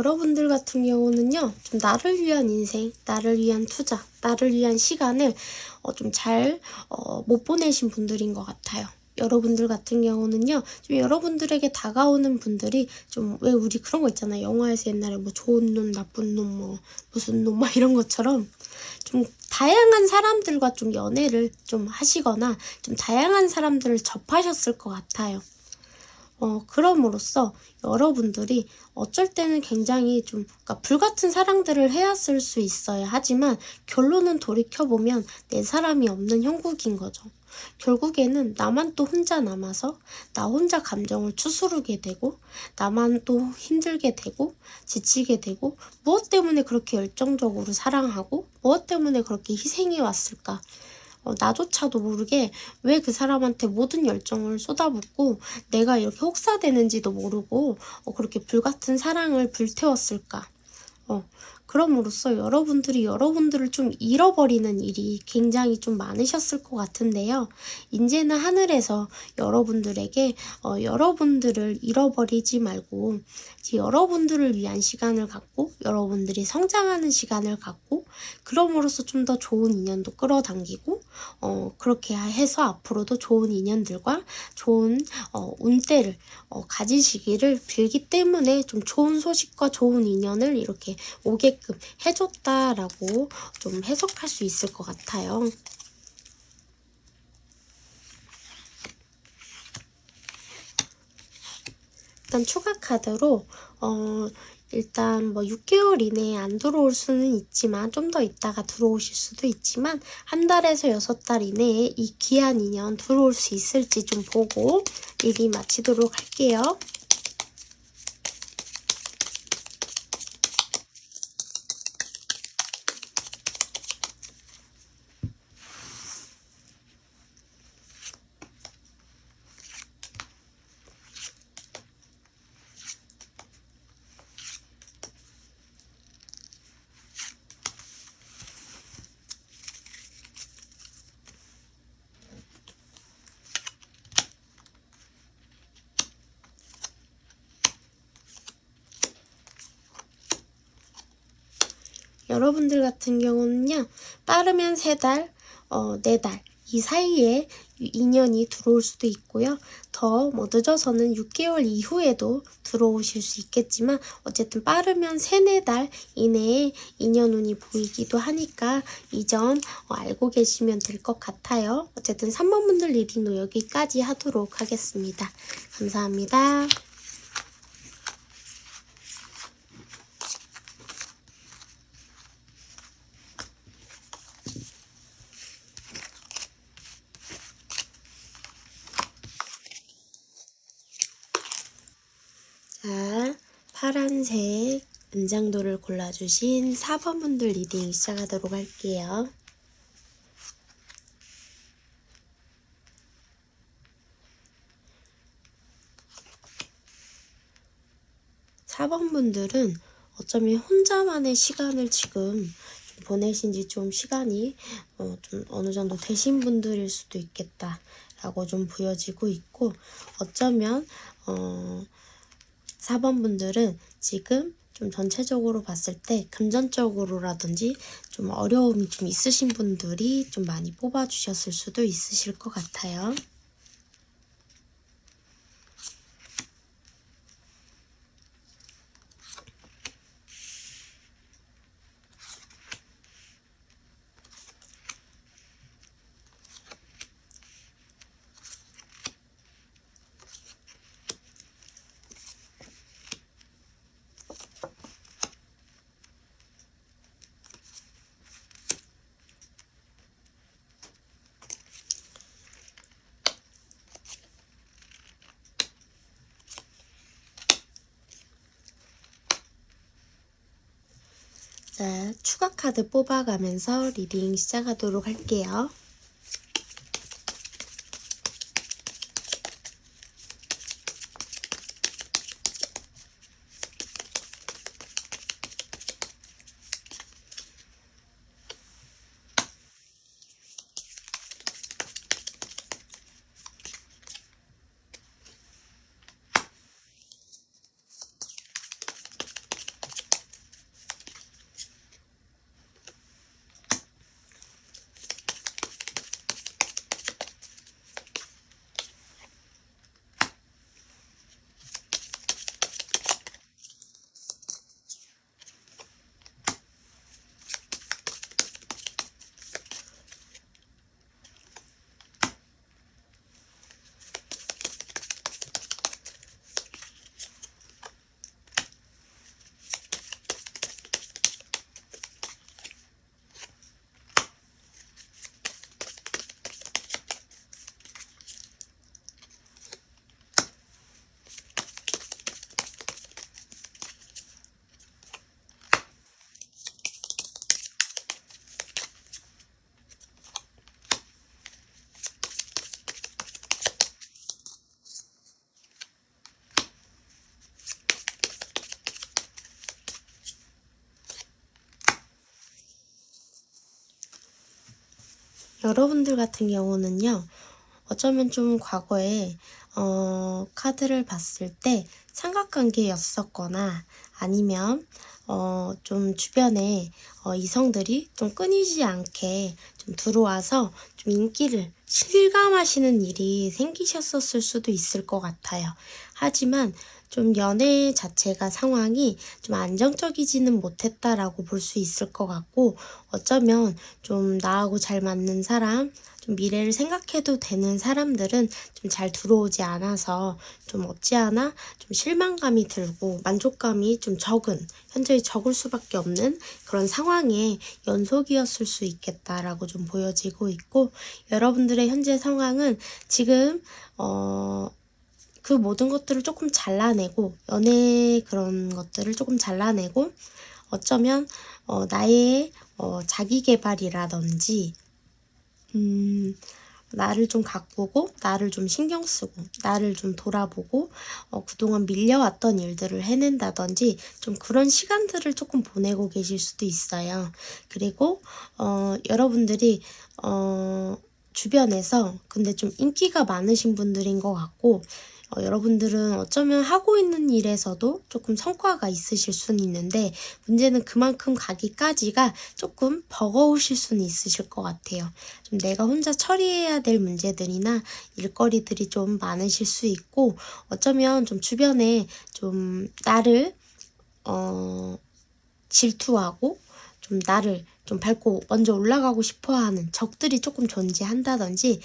여러분들 같은 경우는요, 좀 나를 위한 인생, 나를 위한 투자, 나를 위한 시간을 좀 잘 못 보내신 분들인 것 같아요. 여러분들 같은 경우는요, 좀 여러분들에게 다가오는 분들이 좀, 왜 우리 그런 거 있잖아요. 영화에서 옛날에 뭐 좋은 놈, 나쁜 놈, 뭐 무슨 놈, 막 이런 것처럼 좀 다양한 사람들과 좀 연애를 좀 하시거나 좀 다양한 사람들을 접하셨을 것 같아요. 그럼으로써 여러분들이 어쩔 때는 굉장히 좀, 그러니까 불같은 사랑들을 해왔을 수 있어요. 하지만 결론은 돌이켜보면 내 사람이 없는 형국인 거죠. 결국에는 나만 또 혼자 남아서 나 혼자 감정을 추스르게 되고, 나만 또 힘들게 되고 지치게 되고, 무엇 때문에 그렇게 열정적으로 사랑하고 무엇 때문에 그렇게 희생해 왔을까? 나조차도 모르게 왜 그 사람한테 모든 열정을 쏟아붓고 내가 이렇게 혹사되는지도 모르고 그렇게 불같은 사랑을 불태웠을까? 그럼으로써 여러분들이 여러분들을 좀 잃어버리는 일이 굉장히 좀 많으셨을 것 같은데요. 이제는 하늘에서 여러분들에게 여러분들을 잃어버리지 말고 여러분들을 위한 시간을 갖고 여러분들이 성장하는 시간을 갖고 그럼으로써 좀 더 좋은 인연도 끌어당기고 그렇게 해서 앞으로도 좋은 인연들과 좋은 운대를 가지시기를 빌기 때문에 좀 좋은 소식과 좋은 인연을 이렇게 오게끔 해줬다라고 좀 해석할 수 있을 것 같아요. 일단 추가 카드로 일단 뭐 6개월 이내에 안 들어올 수는 있지만 좀 더 있다가 들어오실 수도 있지만 한 달에서 6달 이내에 이 귀한 인연 들어올 수 있을지 좀 보고 리딩 마치도록 할게요. 여러분들 같은 경우는요, 빠르면 3달, 4달 이 사이에 인연이 들어올 수도 있고요. 더 뭐 늦어서는 6개월 이후에도 들어오실 수 있겠지만 어쨌든 빠르면 3, 4달 이내에 인연운이 보이기도 하니까 이 점 알고 계시면 될 것 같아요. 어쨌든 3번 분들 리딩도 여기까지 하도록 하겠습니다. 감사합니다. 자, 파란색 은장도를 골라주신 4번 분들 리딩 시작하도록 할게요. 사 번 분들은 어쩌면 혼자만의 시간을 지금 좀 보내신 지 좀 시간이 좀 어느 정도 되신 분들일 수도 있겠다 라고 좀 보여지고 있고, 어쩌면 4번 분들은 지금 좀 전체적으로 봤을 때 금전적으로라든지 좀 어려움이 좀 있으신 분들이 좀 많이 뽑아주셨을 수도 있으실 것 같아요. 자, 추가 카드 뽑아가면서 리딩 시작하도록 할게요. 여러분들 같은 경우는요, 어쩌면 좀 과거에 카드를 봤을 때 삼각관계였었거나 아니면 좀 주변에 이성들이 좀 끊이지 않게 좀 들어와서 좀 인기를 실감하시는 일이 생기셨었을 수도 있을 것 같아요. 하지만 좀 연애 자체가 상황이 좀 안정적이지는 못했다라고 볼 수 있을 것 같고, 어쩌면 좀 나하고 잘 맞는 사람, 좀 미래를 생각해도 되는 사람들은 좀 잘 들어오지 않아서 좀 없지않아 좀 실망감이 들고 만족감이 좀 현저히 적을 수밖에 없는 그런 상황의 연속이었을 수 있겠다라고 좀 보여지고 있고, 여러분들의 현재 상황은 지금 그 모든 것들을 조금 잘라내고, 연애 그런 것들을 조금 잘라내고, 어쩌면 나의 자기 개발이라든지 나를 좀 가꾸고, 나를 좀 신경 쓰고, 나를 좀 돌아보고, 그동안 밀려왔던 일들을 해낸다든지, 좀 그런 시간들을 조금 보내고 계실 수도 있어요. 그리고, 여러분들이, 주변에서 근데 좀 인기가 많으신 분들인 것 같고, 여러분들은 어쩌면 하고 있는 일에서도 조금 성과가 있으실 수는 있는데, 문제는 그만큼 가기까지가 조금 버거우실 수는 있으실 것 같아요. 좀 내가 혼자 처리해야 될 문제들이나 일거리들이 좀 많으실 수 있고, 어쩌면 좀 주변에 좀 나를 질투하고 좀 나를 좀 밟고 먼저 올라가고 싶어하는 적들이 조금 존재한다든지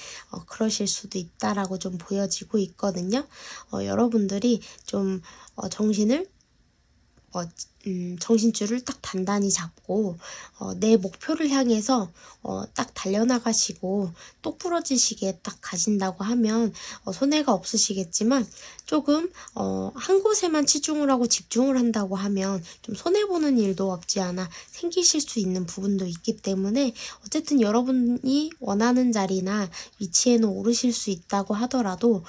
그러실 수도 있다라고 좀 보여지고 있거든요. 여러분들이 좀 정신줄을 딱 단단히 잡고 내 목표를 향해서 딱 달려나가시고 똑부러지시게 딱 가신다고 하면 손해가 없으시겠지만, 조금 한 곳에만 치중을 하고 집중을 한다고 하면 좀 손해보는 일도 없지 않아 생기실 수 있는 부분도 있기 때문에, 어쨌든 여러분이 원하는 자리나 위치에는 오르실 수 있다고 하더라도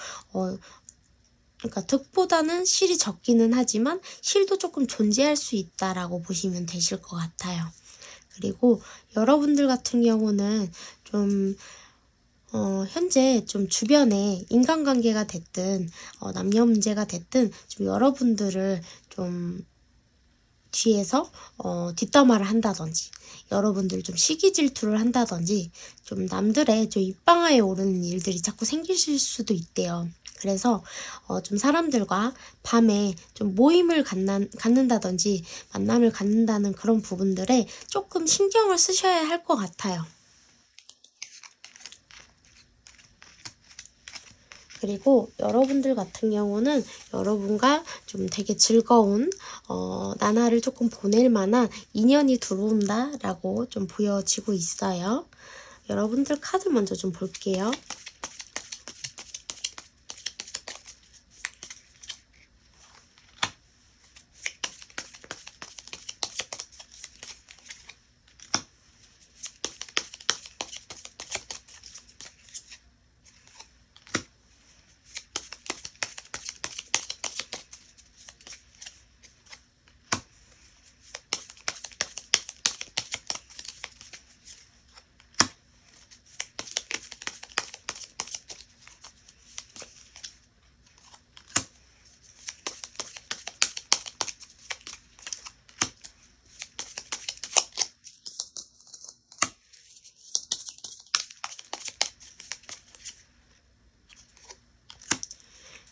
그러니까 득보다는 실이 적기는 하지만 실도 조금 존재할 수 있다라고 보시면 되실 것 같아요. 그리고 여러분들 같은 경우는 좀 현재 좀 주변에 인간관계가 됐든 남녀 문제가 됐든 좀 여러분들을 좀 뒤에서 뒷담화를 한다든지, 여러분들 좀 시기 질투를 한다든지, 좀 남들의 좀 입방아에 오르는 일들이 자꾸 생기실 수도 있대요. 그래서 좀 사람들과 밤에 좀 모임을 갖는다든지 만남을 갖는다는 그런 부분들에 조금 신경을 쓰셔야 할 것 같아요. 그리고 여러분들 같은 경우는 여러분과 좀 되게 즐거운 나날을 조금 보낼 만한 인연이 들어온다라고 좀 보여지고 있어요. 여러분들 카드 먼저 좀 볼게요.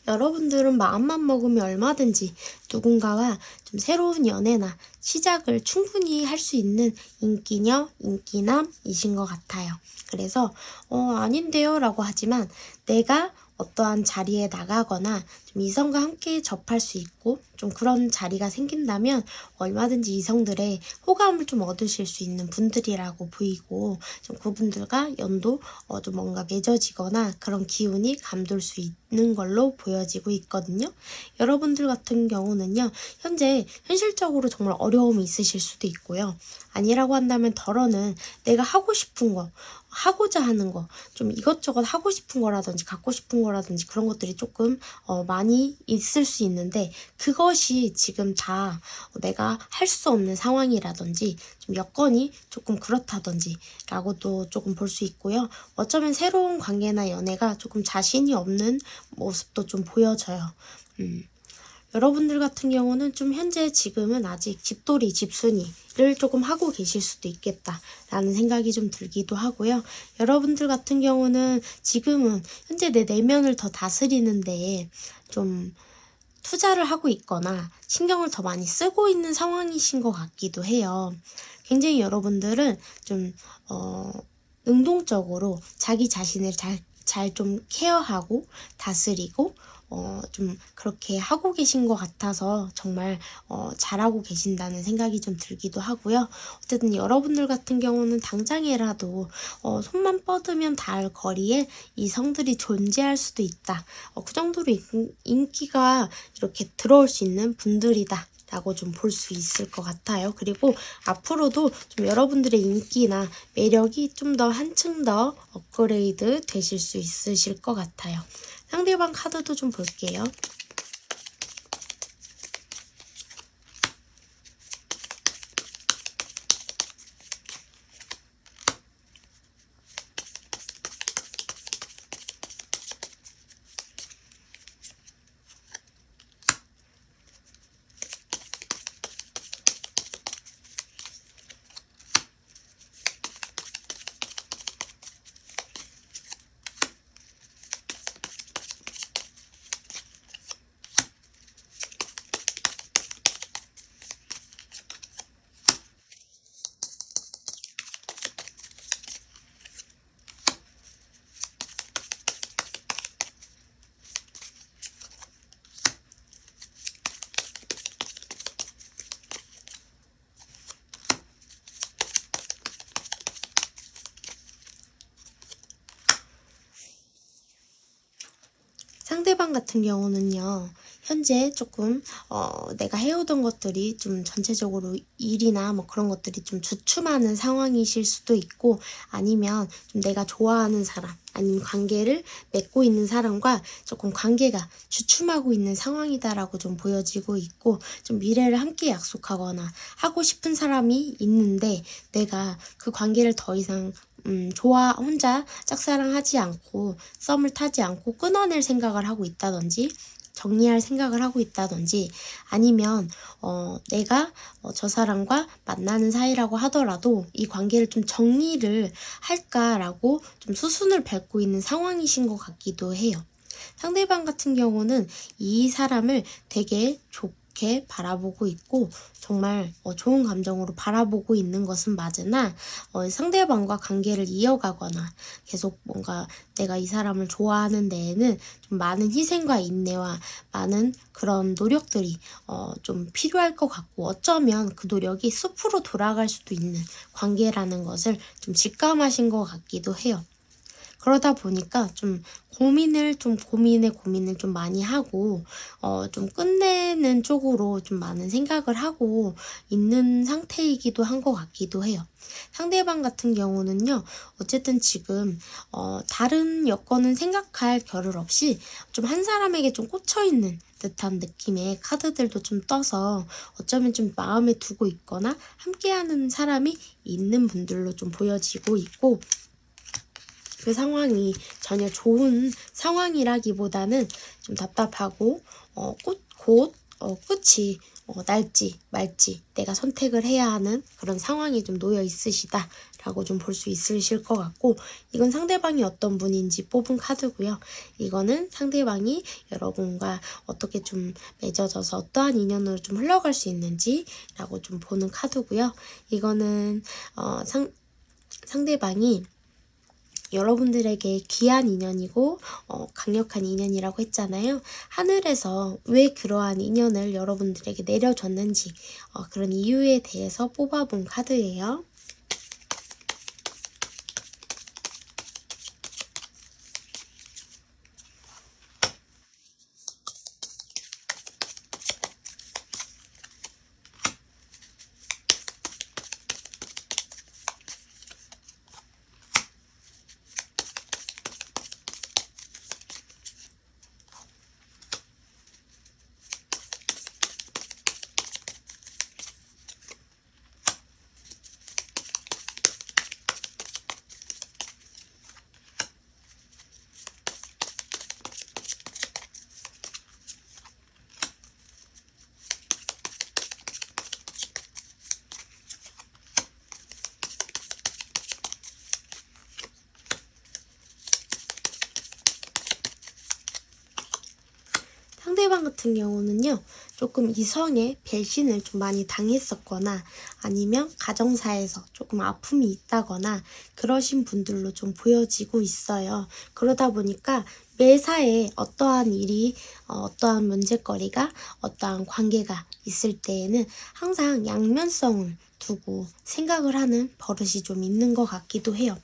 여러분들은 마음만 먹으면 얼마든지 누군가와 좀 새로운 연애나 시작을 충분히 할 수 있는 인기녀, 인기남이신 것 같아요. 그래서 아닌데요 라고 하지만, 내가 어떠한 자리에 나가거나 좀 이성과 함께 접할 수 있고 좀 그런 자리가 생긴다면 얼마든지 이성들의 호감을 좀 얻으실 수 있는 분들이라고 보이고, 좀 그분들과 연도 좀 뭔가 맺어지거나 그런 기운이 감돌 수 있는 걸로 보여지고 있거든요. 여러분들 같은 경우는요, 현재 현실적으로 정말 어려움이 있으실 수도 있고요. 아니라고 한다면 덜어는 내가 하고 싶은 거, 하고자 하는 거, 좀 이것저것 하고 싶은 거라든지 갖고 싶은 거라든지 그런 것들이 조금 많이 많이 있을 수 있는데 그것이 지금 다 내가 할 수 없는 상황이라든지 좀 여건이 조금 그렇다든지 라고도 조금 볼 수 있고요. 어쩌면 새로운 관계나 연애가 조금 자신이 없는 모습도 좀 보여져요. 여러분들 같은 경우는 좀 현재 지금은 아직 집돌이, 집순이를 조금 하고 계실 수도 있겠다라는 생각이 좀 들기도 하고요. 여러분들 같은 경우는 지금은 현재 내 내면을 더 다스리는데 좀 투자를 하고 있거나 신경을 더 많이 쓰고 있는 상황이신 것 같기도 해요. 굉장히 여러분들은 좀 능동적으로 자기 자신을 잘 좀 케어하고 다스리고 좀 그렇게 하고 계신 것 같아서 정말 잘하고 계신다는 생각이 좀 들기도 하고요. 어쨌든 여러분들 같은 경우는 당장이라도 손만 뻗으면 닿을 거리에 이 성들이 존재할 수도 있다. 그 정도로 인기가 이렇게 들어올 수 있는 분들이다. 라고 좀 볼 수 있을 것 같아요. 그리고 앞으로도 좀 여러분들의 인기나 매력이 좀 더 한층 더 업그레이드 되실 수 있으실 것 같아요. 상대방 카드도 좀 볼게요. 상대방 같은 경우는요, 현재 조금 내가 해오던 것들이 좀 전체적으로 일이나 뭐 그런 것들이 좀 주춤하는 상황이실 수도 있고, 아니면 좀 내가 좋아하는 사람 아니면 관계를 맺고 있는 사람과 조금 관계가 주춤하고 있는 상황이다라고 좀 보여지고 있고, 좀 미래를 함께 약속하거나 하고 싶은 사람이 있는데 내가 그 관계를 더 이상 혼자 짝사랑하지 않고 썸을 타지 않고 끊어낼 생각을 하고 있다든지 정리할 생각을 하고 있다든지, 아니면 내가 저 사람과 만나는 사이라고 하더라도 이 관계를 좀 정리를 할까라고 좀 수순을 밟고 있는 상황이신 것 같기도 해요. 상대방 같은 경우는 이 사람을 되게 좋게 바라보고 있고 정말 좋은 감정으로 바라보고 있는 것은 맞으나 상대방과 관계를 이어가거나 계속 뭔가 내가 이 사람을 좋아하는 데에는 좀 많은 희생과 인내와 많은 그런 노력들이 좀 필요할 것 같고, 어쩌면 그 노력이 숲으로 돌아갈 수도 있는 관계라는 것을 좀 직감하신 것 같기도 해요. 그러다 보니까 좀 고민을 좀 많이 하고 좀 끝내는 쪽으로 좀 많은 생각을 하고 있는 상태이기도 한 것 같기도 해요. 상대방 같은 경우는요, 어쨌든 지금 다른 여건은 생각할 겨를 없이 좀 한 사람에게 좀 꽂혀 있는 듯한 느낌의 카드들도 좀 떠서 어쩌면 좀 마음에 두고 있거나 함께하는 사람이 있는 분들로 좀 보여지고 있고, 그 상황이 전혀 좋은 상황이라기보다는 좀 답답하고 곧 끝이 날지 말지 내가 선택을 해야 하는 그런 상황이 좀 놓여 있으시다 라고 좀 볼 수 있으실 것 같고, 이건 상대방이 어떤 분인지 뽑은 카드고요. 이거는 상대방이 여러분과 어떻게 좀 맺어져서 어떠한 인연으로 좀 흘러갈 수 있는지 라고 좀 보는 카드고요. 이거는 상대방이 여러분들에게 귀한 인연이고 강력한 인연이라고 했잖아요. 하늘에서 왜 그러한 인연을 여러분들에게 내려줬는지 그런 이유에 대해서 뽑아본 카드예요. 상대방 같은 경우는요, 조금 이성의 배신을 좀 많이 당했었거나 아니면 가정사에서 조금 아픔이 있다거나 그러신 분들로 좀 보여지고 있어요. 그러다 보니까 매사에 어떠한 일이, 어떠한 문제거리가, 어떠한 관계가 있을 때에는 항상 양면성을 두고 생각을 하는 버릇이 좀 있는 것 같기도 해요.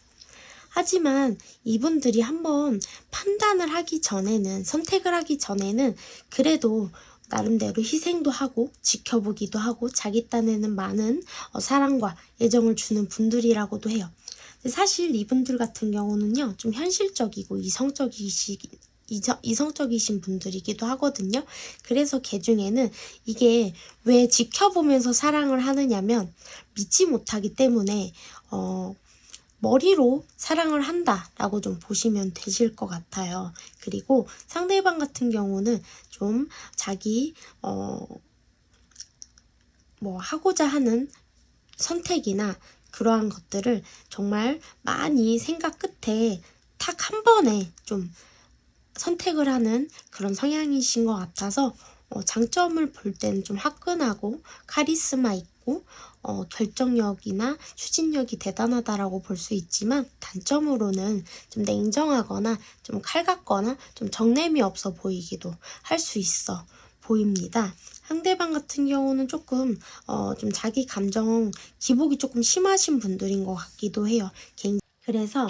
하지만 이분들이 한번 판단을 하기 전에는, 선택을 하기 전에는 그래도 나름대로 희생도 하고 지켜보기도 하고 자기 딴에는 많은 사랑과 애정을 주는 분들이라고도 해요. 근데 사실 이분들 같은 경우는요, 좀 현실적이고 이성적이신 분들이기도 하거든요. 그래서 걔 중에는 이게 왜 지켜보면서 사랑을 하느냐면 믿지 못하기 때문에 머리로 사랑을 한다라고 좀 보시면 되실 것 같아요. 그리고 상대방 같은 경우는 좀 자기 뭐 하고자 하는 선택이나 그러한 것들을 정말 많이 생각 끝에 딱 한 번에 좀 선택을 하는 그런 성향이신 것 같아서 장점을 볼 때는 좀 화끈하고 카리스마 있고 결정력이나 추진력이 대단하다라고 볼 수 있지만 단점으로는 좀 냉정하거나 좀 칼 같거나 좀 정냄이 없어 보이기도 할 수 있어 보입니다. 상대방 같은 경우는 조금 좀 자기 감정 기복이 조금 심하신 분들인 것 같기도 해요. 그래서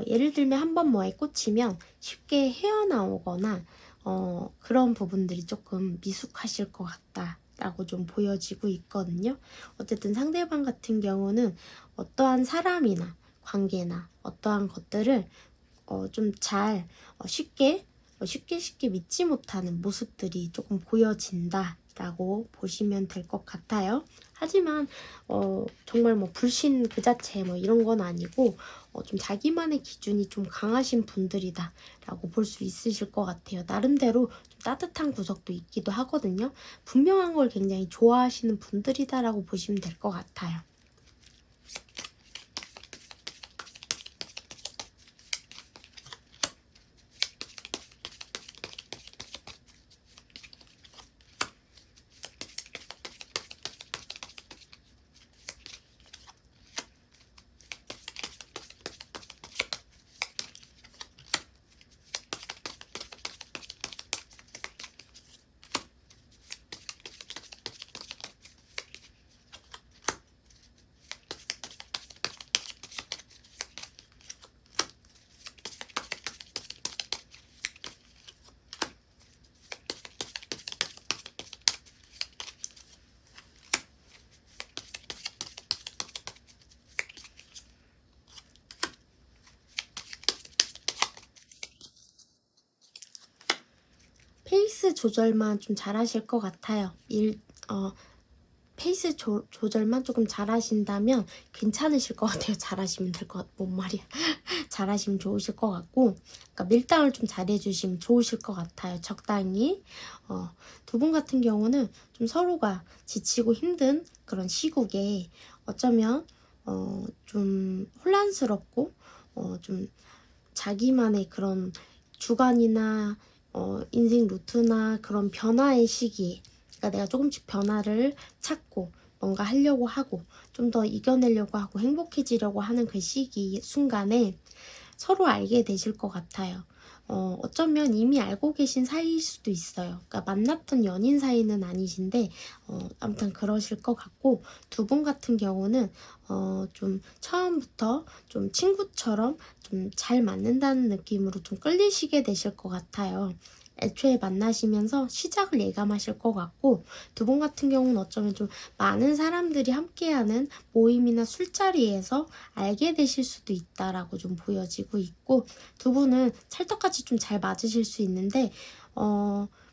예를 들면 한번 뭐에 꽂히면 쉽게 헤어나오거나 그런 부분들이 조금 미숙하실 것 같다라고 좀 보여지고 있거든요. 어쨌든 상대방 같은 경우는 어떠한 사람이나 관계나 어떠한 것들을 좀 잘 쉽게 믿지 못하는 모습들이 조금 보여진다라고 보시면 될 것 같아요. 하지만 정말 뭐 불신 그 자체 뭐 이런 건 아니고 좀 자기만의 기준이 좀 강하신 분들이다라고 볼 수 있으실 것 같아요. 나름대로 좀 따뜻한 구석도 있기도 하거든요. 분명한 걸 굉장히 좋아하시는 분들이다라고 보시면 될 것 같아요. 페이스 조절만 좀 잘하실 것 같아요. 페이스 조절만 조금 잘하신다면 괜찮으실 것 같아요. 잘하시면 될 것 같고, 뭔 말이야. 잘하시면 좋으실 것 같고, 그러니까 밀당을 좀 잘해주시면 좋으실 것 같아요. 적당히. 두 분 같은 경우는 좀 서로가 지치고 힘든 그런 시국에 어쩌면 좀 혼란스럽고 좀 자기만의 그런 주관이나 인생 루트나 그런 변화의 시기에, 그러니까 내가 조금씩 변화를 찾고 뭔가 하려고 하고 좀 더 이겨내려고 하고 행복해지려고 하는 그 시기 순간에 서로 알게 되실 것 같아요. 어쩌면 이미 알고 계신 사이일 수도 있어요. 그러니까 만났던 연인 사이는 아니신데 아무튼 그러실 것 같고, 두 분 같은 경우는 좀 처음부터 좀 친구처럼 좀 잘 맞는다는 느낌으로 좀 끌리시게 되실 것 같아요. 애초에 만나시면서 시작을 예감하실 것 같고, 두 분 같은 경우는 어쩌면 좀 많은 사람들이 함께하는 모임이나 술자리에서 알게 되실 수도 있다라고 좀 보여지고 있고, 두 분은 찰떡같이 좀 잘 맞으실 수 있는데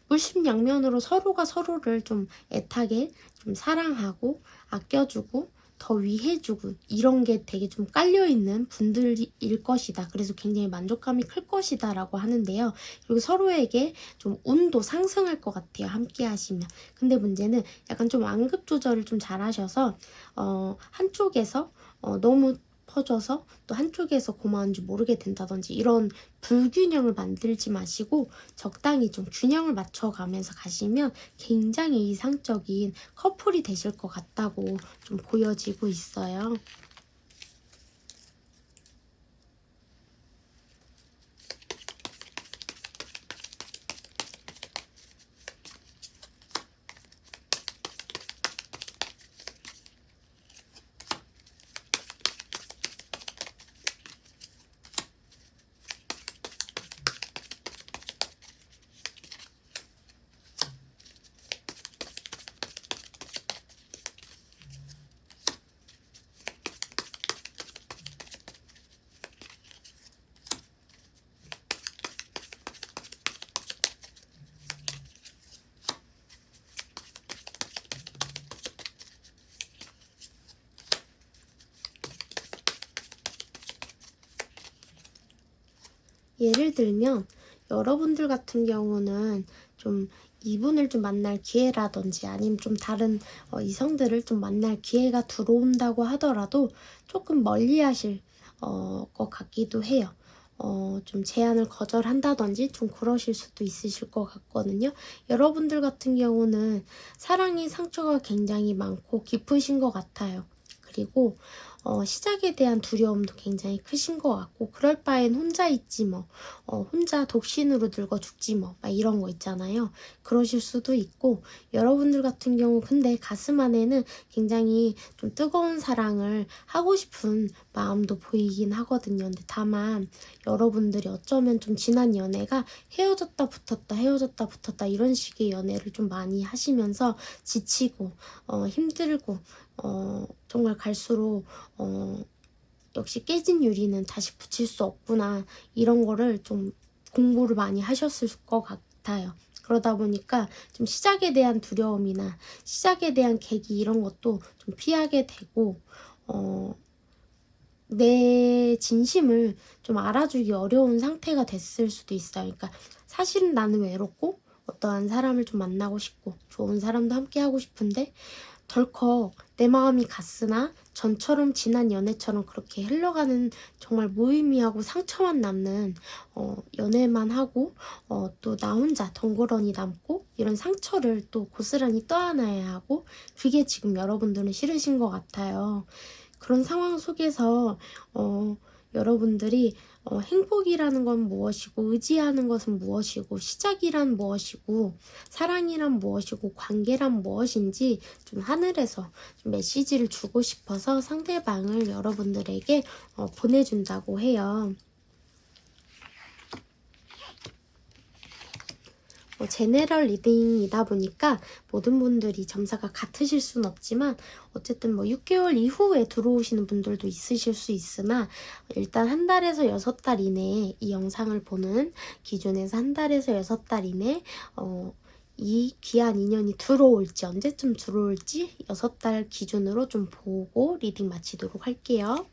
물심양면으로 서로가 서로를 좀 애타게 좀 사랑하고 아껴주고 더 위해주고 이런 게 되게 좀 깔려있는 분들일 것이다. 그래서 굉장히 만족감이 클 것이다 라고 하는데요. 그리고 서로에게 좀 운도 상승할 것 같아요. 함께 하시면. 근데 문제는 약간 좀 완급 조절을 좀 잘 하셔서 한쪽에서 너무 퍼져서 또 한쪽에서 고마운 줄 모르게 된다든지 이런 불균형을 만들지 마시고 적당히 좀 균형을 맞춰가면서 가시면 굉장히 이상적인 커플이 되실 것 같다고 좀 보여지고 있어요. 예를 들면 여러분들 같은 경우는 좀 이분을 좀 만날 기회라든지 아니면 좀 다른 이성들을 좀 만날 기회가 들어온다고 하더라도 조금 멀리 하실 것 같기도 해요. 좀 제안을 거절한다든지 좀 그러실 수도 있으실 것 같거든요. 여러분들 같은 경우는 사랑의 상처가 굉장히 많고 깊으신 것 같아요. 그리고 시작에 대한 두려움도 굉장히 크신 것 같고 그럴 바엔 혼자 있지 뭐 혼자 독신으로 늙어 죽지 뭐 막 이런 거 있잖아요. 그러실 수도 있고 여러분들 같은 경우 근데 가슴 안에는 굉장히 좀 뜨거운 사랑을 하고 싶은 마음도 보이긴 하거든요. 근데 다만 여러분들이 어쩌면 좀 지난 연애가 헤어졌다 붙었다 헤어졌다 붙었다 이런 식의 연애를 좀 많이 하시면서 지치고 힘들고 정말 갈수록 역시 깨진 유리는 다시 붙일 수 없구나 이런 거를 좀 공부를 많이 하셨을 것 같아요. 그러다 보니까 좀 시작에 대한 두려움이나 시작에 대한 계기 이런 것도 좀 피하게 되고 내 진심을 좀 알아주기 어려운 상태가 됐을 수도 있어요. 그러니까 사실은 나는 외롭고 어떠한 사람을 좀 만나고 싶고 좋은 사람도 함께 하고 싶은데 덜컥 내 마음이 갔으나 전처럼 지난 연애처럼 그렇게 흘러가는 정말 무의미하고 상처만 남는 연애만 하고 또 나 혼자 덩그러니 남고 이런 상처를 또 고스란히 떠안아야 하고 그게 지금 여러분들은 싫으신 것 같아요. 그런 상황 속에서 여러분들이 행복이라는 건 무엇이고 의지하는 것은 무엇이고 시작이란 무엇이고 사랑이란 무엇이고 관계란 무엇인지 좀 하늘에서 좀 메시지를 주고 싶어서 상대방을 여러분들에게 보내준다고 해요. 제네럴 리딩이다 보니까 모든 분들이 점사가 같으실 수는 없지만 어쨌든 6개월 이후에 들어오시는 분들도 있으실 수 있으나 일단 한 달에서 6달 이내에 이 영상을 보는 기준에서 한 달에서 6달 이내 이 귀한 인연이 들어올지 언제쯤 들어올지 6달 기준으로 좀 보고 리딩 마치도록 할게요.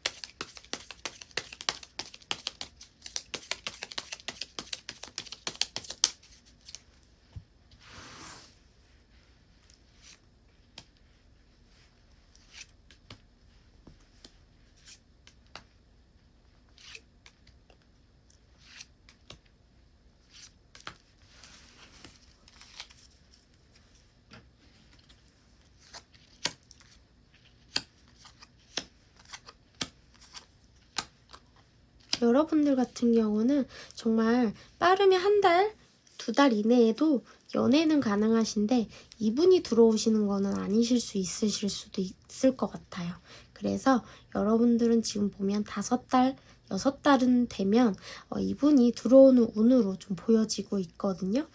여러분들 같은 경우는 정말 빠르면 한 달, 2달 이내에도 연애는 가능하신데 이분이 들어오시는 거는 아니실 수 있으실 수도 있을 것 같아요. 그래서 여러분들은 지금 보면 5달, 6달은 되면 이분이 들어오는 운으로 좀 보여지고 있거든요.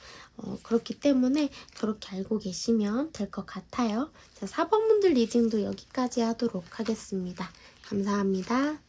그렇기 때문에 그렇게 알고 계시면 될 것 같아요. 자, 4번분들 리딩도 여기까지 하도록 하겠습니다. 감사합니다.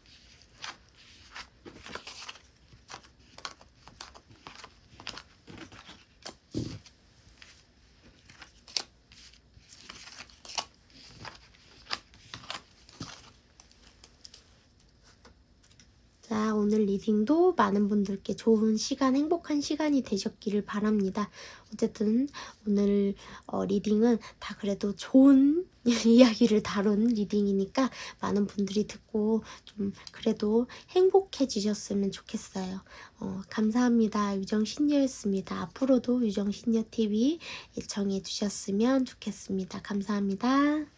자, 오늘 리딩도 많은 분들께 좋은 시간, 행복한 시간이 되셨기를 바랍니다. 어쨌든 오늘 리딩은 다 그래도 좋은 이야기를 다룬 리딩이니까 많은 분들이 듣고 좀 그래도 행복해지셨으면 좋겠어요. 감사합니다. 유정신녀였습니다. 앞으로도 유정신녀TV 애청해 주셨으면 좋겠습니다. 감사합니다.